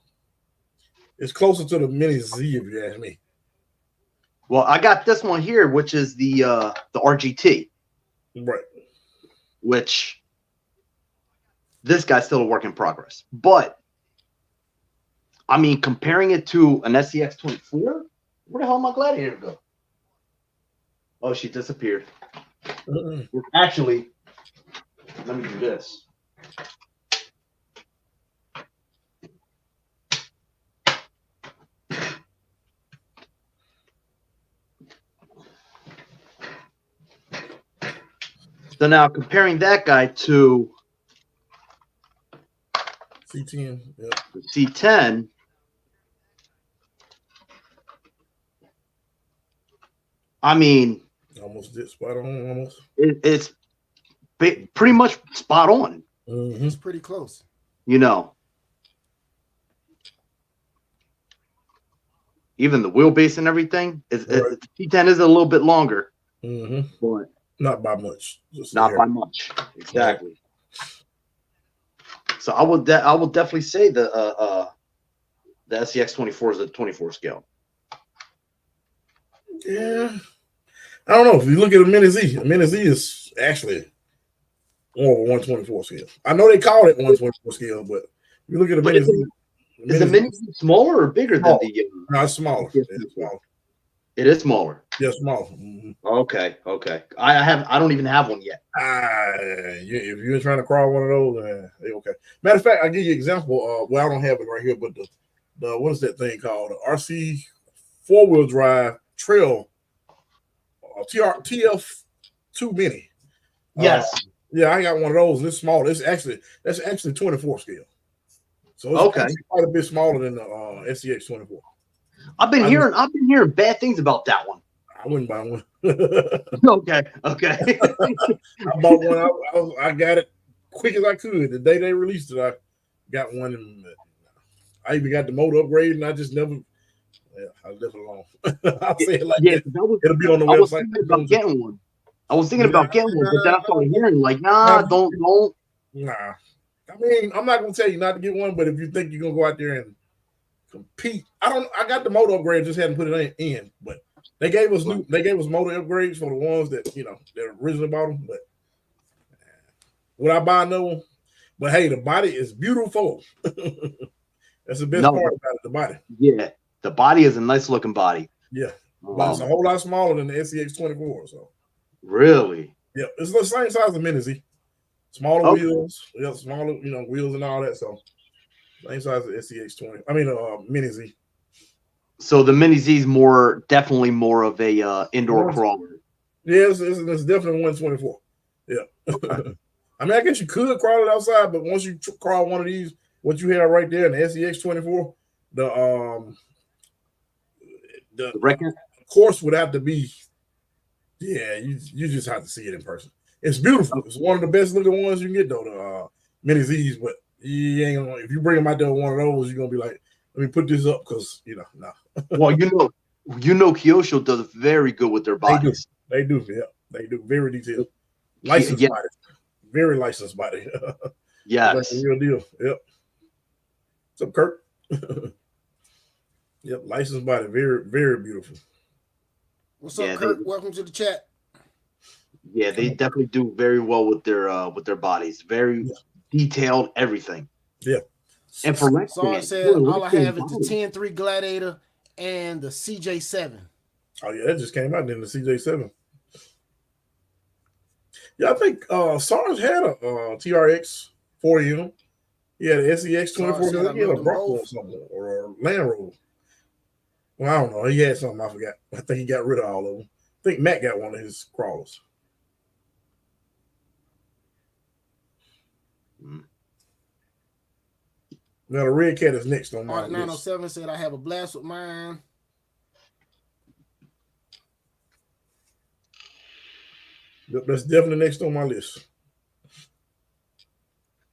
Speaker 4: It's closer to the Mini Z, if you ask me.
Speaker 2: Well, I got this one here, which is the RGT.
Speaker 4: Right.
Speaker 2: Which this guy's still a work in progress. But, I mean, comparing it to an SCX 24, where the hell my Gladiator go? Oh, she disappeared. Actually, let me do this. So now comparing that guy to
Speaker 4: C10, yeah.
Speaker 2: the C10, I mean,
Speaker 4: almost did spot on. Almost,
Speaker 2: it's pretty much spot on.
Speaker 1: It's pretty close.
Speaker 2: You know, even the wheelbase and everything is the C10 is a little bit longer, but
Speaker 4: not by much.
Speaker 2: Not by much, exactly. So I will definitely say the SCX 24 is a 24 scale.
Speaker 4: Yeah, I don't know. If you look at a Mini Z is actually more of a 124 scale. I know they call it 124 scale, but if you look at a Mini Z,
Speaker 2: is the Mini Z smaller or bigger than the?
Speaker 4: No, it's smaller. It's smaller.
Speaker 2: It is smaller.
Speaker 4: Yeah, smaller.
Speaker 2: Okay. I don't even have one yet.
Speaker 4: If you're trying to crawl one of those, okay. Matter of fact, I'll give you an example. Well, I don't have it right here, but the what is that thing called? The RC 4-wheel drive trail TF2 Mini.
Speaker 2: Yes.
Speaker 4: Yeah, I got one of those. It's small. That's actually 24 scale. So it's quite a bit smaller than the SCX 24.
Speaker 2: I've been hearing bad things about that one.
Speaker 4: I wouldn't buy one.
Speaker 2: Okay.
Speaker 4: I bought one. I got it quick as I could. The day they released it, I got one. And I even got the motor upgrade, and I just never. Yeah, I left it alone. I'll say it like
Speaker 2: Yeah,
Speaker 4: that. It'll be on the
Speaker 2: I was
Speaker 4: website.
Speaker 2: thinking about getting one. I was thinking about getting one, but then I started hearing like, nah, don't.
Speaker 4: Nah. I mean, I'm not gonna tell you not to get one, but if you think you're gonna go out there and compete, I got the motor upgrade, just hadn't put it in. But they gave us motor upgrades for the ones that that originally bought them. But would I buy another one? But hey, the body is beautiful. That's the best part about it, the body.
Speaker 2: Yeah, the body is a nice looking body.
Speaker 4: Yeah, but it's a whole lot smaller than the SCX 24. So
Speaker 2: really,
Speaker 4: yeah, it's the same size as Mini Z. Smaller wheels, smaller, wheels and all that. So same size as SCX 20. I mean, Mini Z.
Speaker 2: So the Mini Z is definitely more of a indoor crawler.
Speaker 4: Yeah, it's definitely 124. Yeah. Okay. I mean, I guess you could crawl it outside, but once you crawl one of these, what you have right there in the SCX 24, the
Speaker 2: record
Speaker 4: course would have to be. Yeah, you just have to see it in person. It's beautiful. It's one of the best looking ones you can get though. The Mini Z's, but you ain't gonna, if you bring them out there with one of those, you're gonna be like, let me put this up because nah.
Speaker 2: Well, Kyosho does very good with their bodies.
Speaker 4: They do. Yeah, they do. Very detailed. Licensed body. Very licensed body.
Speaker 2: Yes.
Speaker 4: Like the real deal. Yep. What's up, Kurt? Yep, licensed body. Very, very beautiful.
Speaker 1: What's up, Kurt? Welcome to the chat.
Speaker 2: Yeah, they definitely do very well with their bodies. Very detailed, everything.
Speaker 4: Yeah.
Speaker 2: And for
Speaker 1: Sarge said all I have is the 10-3 Gladiator and the CJ7.
Speaker 4: Oh yeah, that just came out then, the CJ7. Yeah, I think Sarge had a TRX 4M. He had an SEX 24. He had a Bronco or something, or a Land Rover. Well, I don't know. He had something, I forgot. I think he got rid of all of them. I think Matt got one of his crawlers. Now the Red Cat is next on my list.
Speaker 1: 907 said I have a blast with mine.
Speaker 4: That's definitely next on my list.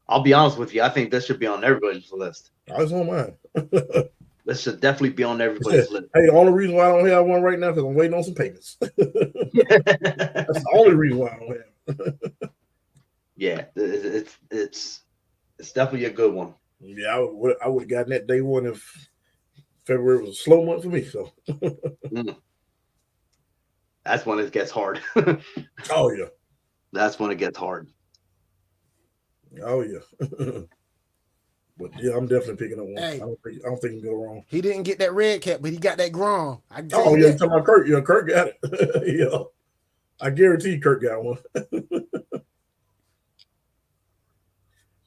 Speaker 2: I'll be honest with you. I think that should be on everybody's list.
Speaker 4: I was on mine.
Speaker 2: That should definitely be on everybody's list.
Speaker 4: Hey, the only reason why I don't have one right now is because I'm waiting on some payments. That's the only reason why I don't have.
Speaker 2: Yeah, it's definitely a good one.
Speaker 4: Yeah, I would have gotten that day one if February was a slow month for me. So
Speaker 2: that's when it gets hard.
Speaker 4: Oh yeah,
Speaker 2: that's when it gets hard.
Speaker 4: Oh yeah. But yeah, I'm definitely picking up one.
Speaker 1: Hey,
Speaker 4: I don't think it can go wrong.
Speaker 1: He didn't get that Red Cat, but he got that Grom.
Speaker 4: Oh yeah, you talking about Kurt? Yeah, Kurt got it. Yeah, I guarantee Kurt got one.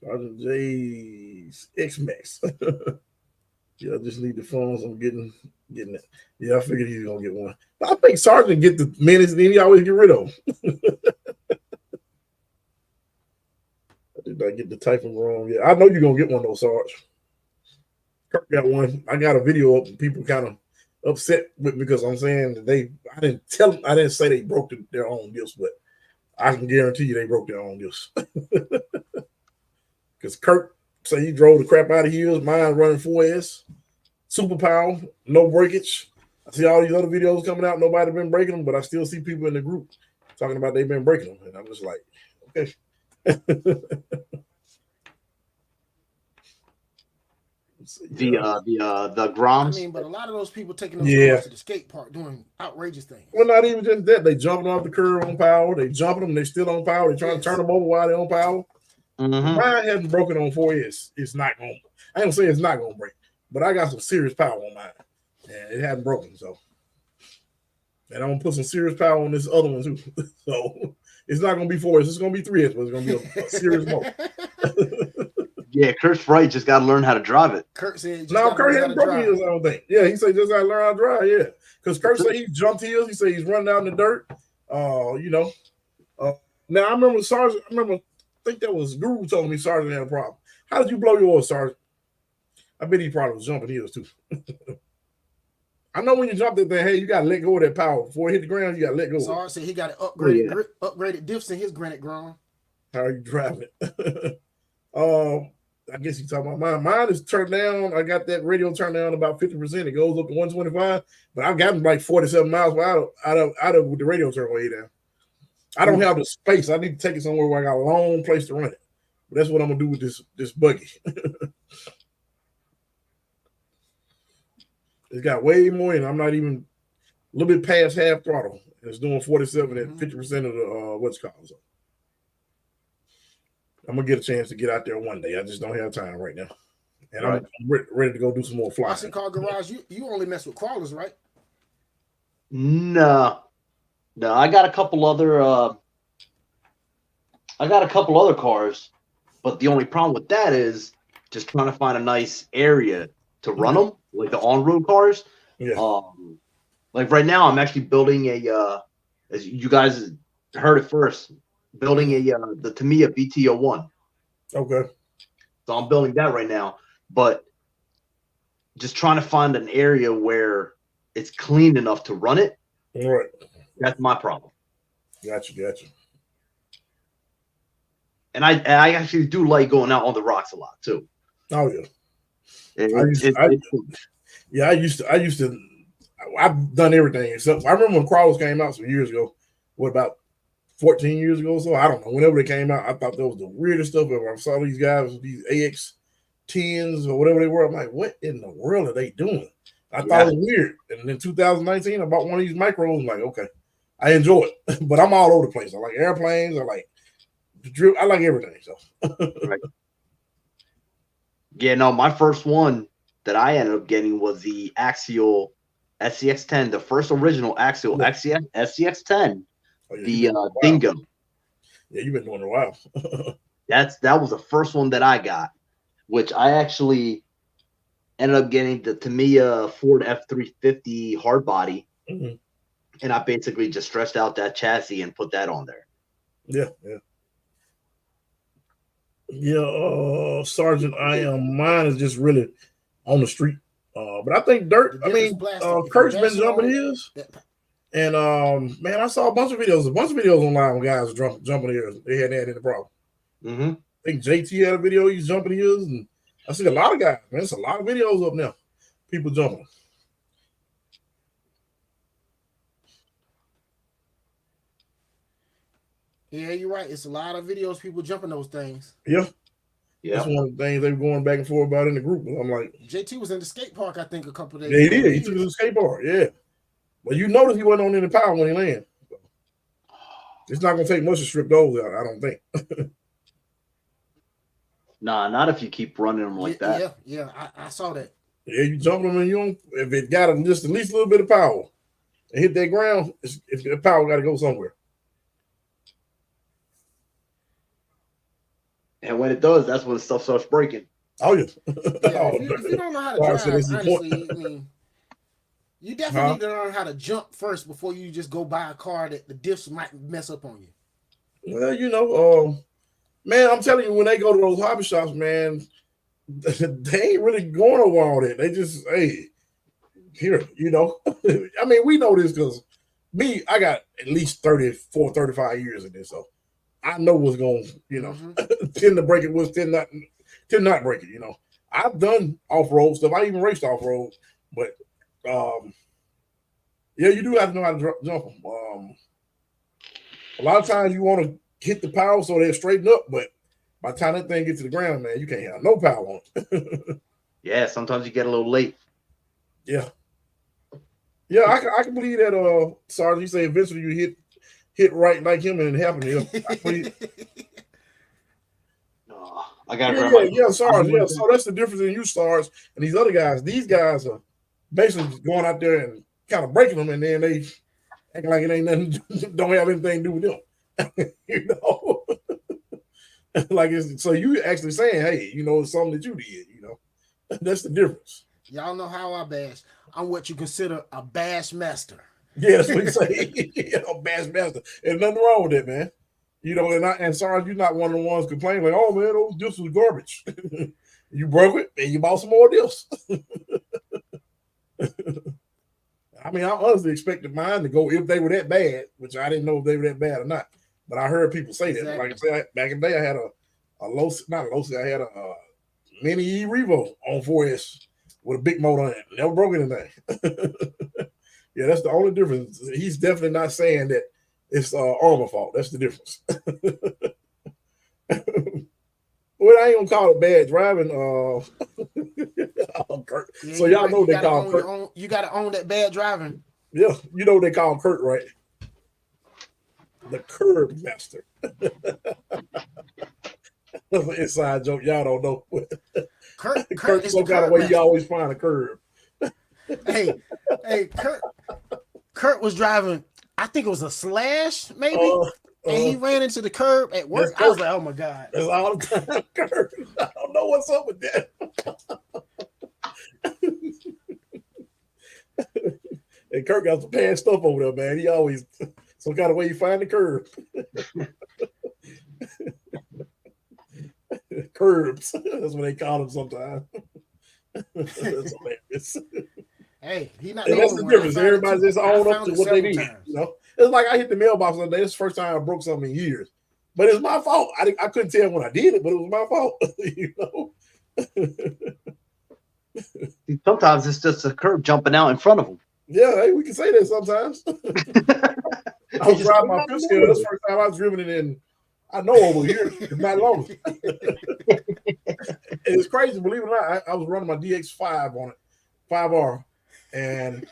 Speaker 4: Sergeant J's X-Max. Yeah, I just need the funds. I'm getting it. Yeah, I figured he was gonna get one. But I think Sergeant get the minutes, and then he always get rid of them. Did I get the typing wrong? Yeah, I know you're gonna get one though, Sarge. Kirk got one. I got a video up, and people kind of upset with me because I'm saying that I didn't say they broke their own gifts, but I can guarantee you they broke their own gifts. Because Kirk say he drove the crap out of his. Mine running 4S, super power, no breakage. I see all these other videos coming out. Nobody been breaking them, but I still see people in the group talking about they've been breaking them, and I'm just like, okay.
Speaker 2: The Groms.
Speaker 1: I mean, but a lot of those people taking those cars to the skate park doing outrageous things.
Speaker 4: Well, not even just that. They jumping off the curb on power. They jumping them. They still on power. They trying to turn them over while they're on power.
Speaker 2: Mm-hmm.
Speaker 4: Mine hasn't broken on 4S. It's not going. I ain't gonna say it's not gonna break, but I got some serious power on mine, and it hasn't broken. So, and I'm gonna put some serious power on this other one too. So it's not gonna be 4S. It's gonna be 3S, but it's gonna be a serious motor.
Speaker 2: Yeah, Kurt's right. Just got to learn how to drive it.
Speaker 1: Kurt said,
Speaker 4: "No, Kurt hasn't broken his. I don't think. Yeah, he said just got to learn how to drive. Yeah, because Kurt said he jumped hills. He said he's running out in the dirt. Now I remember Sergeant. I think that was Guru told me Sergeant had a problem. How did you blow yours, Sergeant? I bet he probably was jumping hills too. I know when you jump that thing, hey, you gotta let go of that power before it hit the ground. You gotta let go.
Speaker 1: Sarge said he got an upgraded
Speaker 2: yeah.
Speaker 1: upgraded diffs in his Granite Grom.
Speaker 4: How are you driving? I guess you talking about mine. Mine is turned down. I got that radio turned down about 50%. It goes up to 125, but I've gotten like 47 miles out of with the radio turned way down. I don't have the space. I need to take it somewhere where I got a long place to run it. But that's what I'm gonna do with this buggy. It's got way more in. I'm not even a little bit past half throttle. It's doing 47 at 50% of the what's called. So I'm gonna get a chance to get out there one day. I just don't have time right now, and
Speaker 2: Right.
Speaker 4: I'm ready to go do some more flying.
Speaker 1: RC Car Garage, you only mess with crawlers, right?
Speaker 2: No, I got a couple other. I got a couple other cars, but the only problem with that is just trying to find a nice area to run them, like the on-road cars.
Speaker 4: Yeah.
Speaker 2: Like right now, I'm actually building a. As you guys heard it first, building the Tamiya BT01.
Speaker 4: Okay.
Speaker 2: So I'm building that right now, but just trying to find an area where it's clean enough to run it.
Speaker 4: All right.
Speaker 2: That's my problem.
Speaker 4: Gotcha.
Speaker 2: And I actually do like going out on the rocks a lot too.
Speaker 4: Oh yeah. I used to. I've done everything except I remember when crawlers came out some years ago. What, about 14 years ago or so? I don't know. Whenever they came out, I thought that was the weirdest stuff ever. I saw these guys with these AX10s or whatever they were. I'm like, what in the world are they doing? I thought it was weird. And in 2019, I bought one of these micros. I'm like, okay, I enjoy it, but I'm all over the place. I like airplanes. I like drill. I like everything. So,
Speaker 2: Right. Yeah, no, my first one that I ended up getting was the Axial SCX10, the first original Axial SCX10, the Dingo.
Speaker 4: Yeah, you've been doing it a while.
Speaker 2: That was the first one that I got, which I actually ended up getting the Tamiya Ford F350 hard body, and I basically just stretched out that chassis and put that on there.
Speaker 4: Yeah, Sergeant, mine is just really on the street. But I think Kurt's been jumping his. And man, I saw a bunch of videos online when guys were jumping his. They hadn't had any problem. I think JT had a video, he's jumping his, and I see a lot of guys, man. It's a lot of videos up now. People jumping.
Speaker 1: Yeah, you're right. It's a lot of videos, people jumping those things.
Speaker 4: Yeah. That's one of the things they were going back and forth about in the group. I'm like,
Speaker 1: JT was in the skate park, I think, a couple of days
Speaker 4: ago. Yeah, he did. He took it to the skate park. Yeah. But you notice he wasn't on any power when he landed. So it's not going to take much to strip those out, I don't think.
Speaker 2: Nah, not if you keep running them like that.
Speaker 1: Yeah, I saw that.
Speaker 4: Yeah, you jump them and you don't, if it got just at least a little bit of power and hit that ground, if the power got to go somewhere.
Speaker 1: And when it does, that's when stuff starts breaking.
Speaker 4: Oh, yeah.
Speaker 1: If you don't know how to drive, honestly, I mean, you definitely need to learn how to jump first before you just go buy a car that the diffs might mess up on you.
Speaker 4: Well, you know, man, I'm telling you, when they go to those hobby shops, man, they ain't really going over all that. They just, hey, here, you know. I mean, we know this because I got at least 34, 35 years in this, so I know what's going, you know, tend to break it, tend not break it, you know. I've done off-road stuff. I even raced off-road, but yeah, you do have to know how to jump them. A lot of times you want to hit the power so they're straightened up, but by the time that thing gets to the ground, man, you can't have no power on it.
Speaker 2: Yeah, sometimes you get a little late.
Speaker 4: Yeah, I can believe that. Sergeant, you say eventually you hit right like him and it happened to him.
Speaker 2: I got
Speaker 4: yeah, Sarge. Yeah, so that's the difference in you, Sarge, and these other guys. These guys are basically going out there and kind of breaking them, and then they acting like it ain't nothing, don't have anything to do with them. You know, like so you actually saying, hey, you know, it's something that you did. You know, that's the difference.
Speaker 1: Y'all know how I bash. I'm what you consider a bash master.
Speaker 4: Yeah, that's what you say. A bash master. There's nothing wrong with that, man. You know, and Sarge, you're not one of the ones complaining like, oh man, those discs was garbage. You broke it and you bought some more discs. I mean, I honestly expected mine to go if they were that bad, which I didn't know if they were that bad or not. But I heard people say that. Like I said, back in the day, I had a not a low, I had a Mini E Revo on 4S with a big motor on it. Never broke anything. Yeah, that's the only difference. He's definitely not saying that it's Armor fault. That's the difference. Well, I ain't gonna call it bad driving. Kurt.
Speaker 1: Yeah,
Speaker 4: So y'all know what they call Kurt.
Speaker 1: You gotta own that bad driving.
Speaker 4: Yeah, you know what they call Kurt, right? The curb master. That's an inside joke. Y'all don't know.
Speaker 1: Kurt is some kind of
Speaker 4: way you always find a curb.
Speaker 1: Hey, Kurt was driving, I think it was a Slash, maybe, and he ran into the curb at work. I was like, oh my God.
Speaker 4: That's all the time, Kurt. I don't know what's up with that. And Kurt got some bad stuff over there, man. He always some kind of way you find the curb. Curbs. That's what they call them sometimes. That's hilarious.
Speaker 1: Hey, he not.
Speaker 4: And that's the difference. Everybody's just own up to what they need. You know, it's like I hit the mailbox one day. It's the first time I broke something in years, but it's my fault. I couldn't tell when I did it, but it was my fault. You know.
Speaker 2: Sometimes it's just a curb jumping out in front of them.
Speaker 4: Yeah, hey, we can say that sometimes. I was driving my fifth scale. That's the first time I was driving it in. I know over here, it's not long. It's crazy, believe it or not. I was running my DX5 on it, 5R, and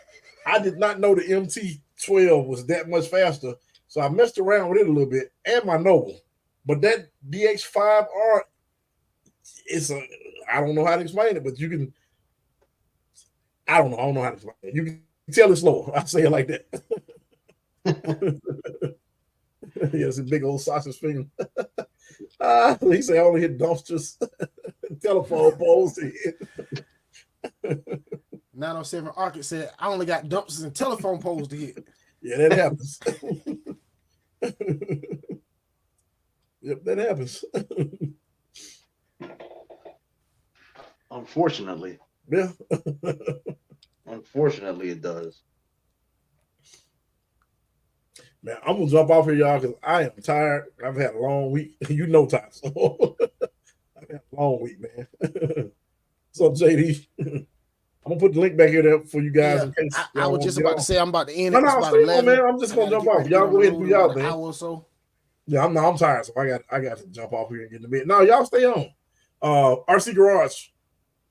Speaker 4: I did not know the MT12 was that much faster. So I messed around with it a little bit and my Noble. But that DX5R is I don't know how to explain it, but you can. I don't know how to explain it. You can tell it's slower. I say it like that. Yeah, it's a big old sausage finger. He said I only hit dumpsters, telephone poles to hit.
Speaker 1: 907 Arcade said I only got dumpsters and telephone poles to hit.
Speaker 4: Yeah, that happens. Yep, that happens.
Speaker 2: Unfortunately.
Speaker 4: Yeah.
Speaker 2: Unfortunately, it does.
Speaker 4: Man, I'm gonna jump off here, y'all, because I am tired. I've had a long week. You know, Ty. So I've had a long week, man. So JD, I'm gonna put the link back here for you guys.
Speaker 1: Yeah,
Speaker 4: in case
Speaker 1: I was just about to say I'm about to end
Speaker 4: it.
Speaker 1: it.
Speaker 4: No, stay on, man. I'm just gonna jump off. Y'all go ahead and do y'all thing.
Speaker 1: Hour or so.
Speaker 4: Yeah, I'm tired, so I got to jump off here and get in the bed. No, y'all stay on. RC Garage.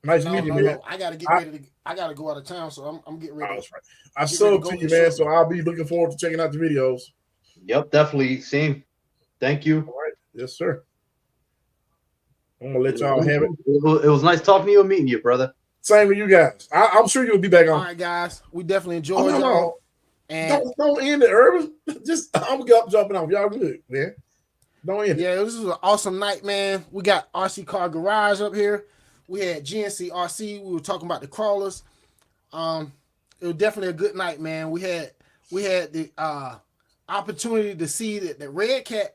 Speaker 4: Nice meeting you, man.
Speaker 1: I gotta get ready to. I gotta go out of town, so I'm getting ready.
Speaker 4: That's right. I subbed to you, man. So I'll be looking forward to checking out the videos.
Speaker 2: Yep, definitely. Same. Thank you.
Speaker 4: All right. Yes, sir. I'm gonna let y'all have it.
Speaker 2: It was nice talking to you and meeting you, brother.
Speaker 4: Same with you guys. I'm sure you'll be back on.
Speaker 1: All right, guys. We definitely enjoyed
Speaker 4: y'all.
Speaker 1: And
Speaker 4: don't end it, Urban. Just I'm jumping off. Y'all good, man. Don't end it.
Speaker 1: Yeah, this was an awesome night, man. We got RC Car Garage up here. We had GNC RC. We were talking about the crawlers. It was definitely a good night, man. We had the opportunity to see that the Red Cat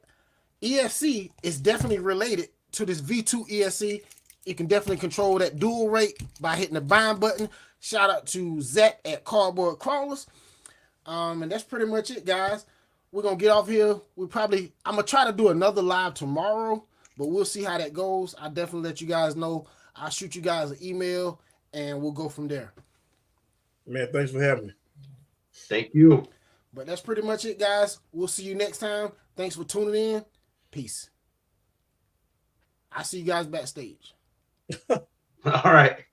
Speaker 1: ESC is definitely related to this V2 ESC. You can definitely control that dual rate by hitting the bind button. Shout out to Zach at Cardboard Crawlers. And that's pretty much it, guys. We're gonna get off here. I'm gonna try to do another live tomorrow, but we'll see how that goes. I'll definitely let you guys know. I'll shoot you guys an email and we'll go from there.
Speaker 4: Man, thanks for having me.
Speaker 2: Thank you.
Speaker 1: But that's pretty much it, guys. We'll see you next time. Thanks for tuning in. Peace. I'll see you guys backstage.
Speaker 2: All right.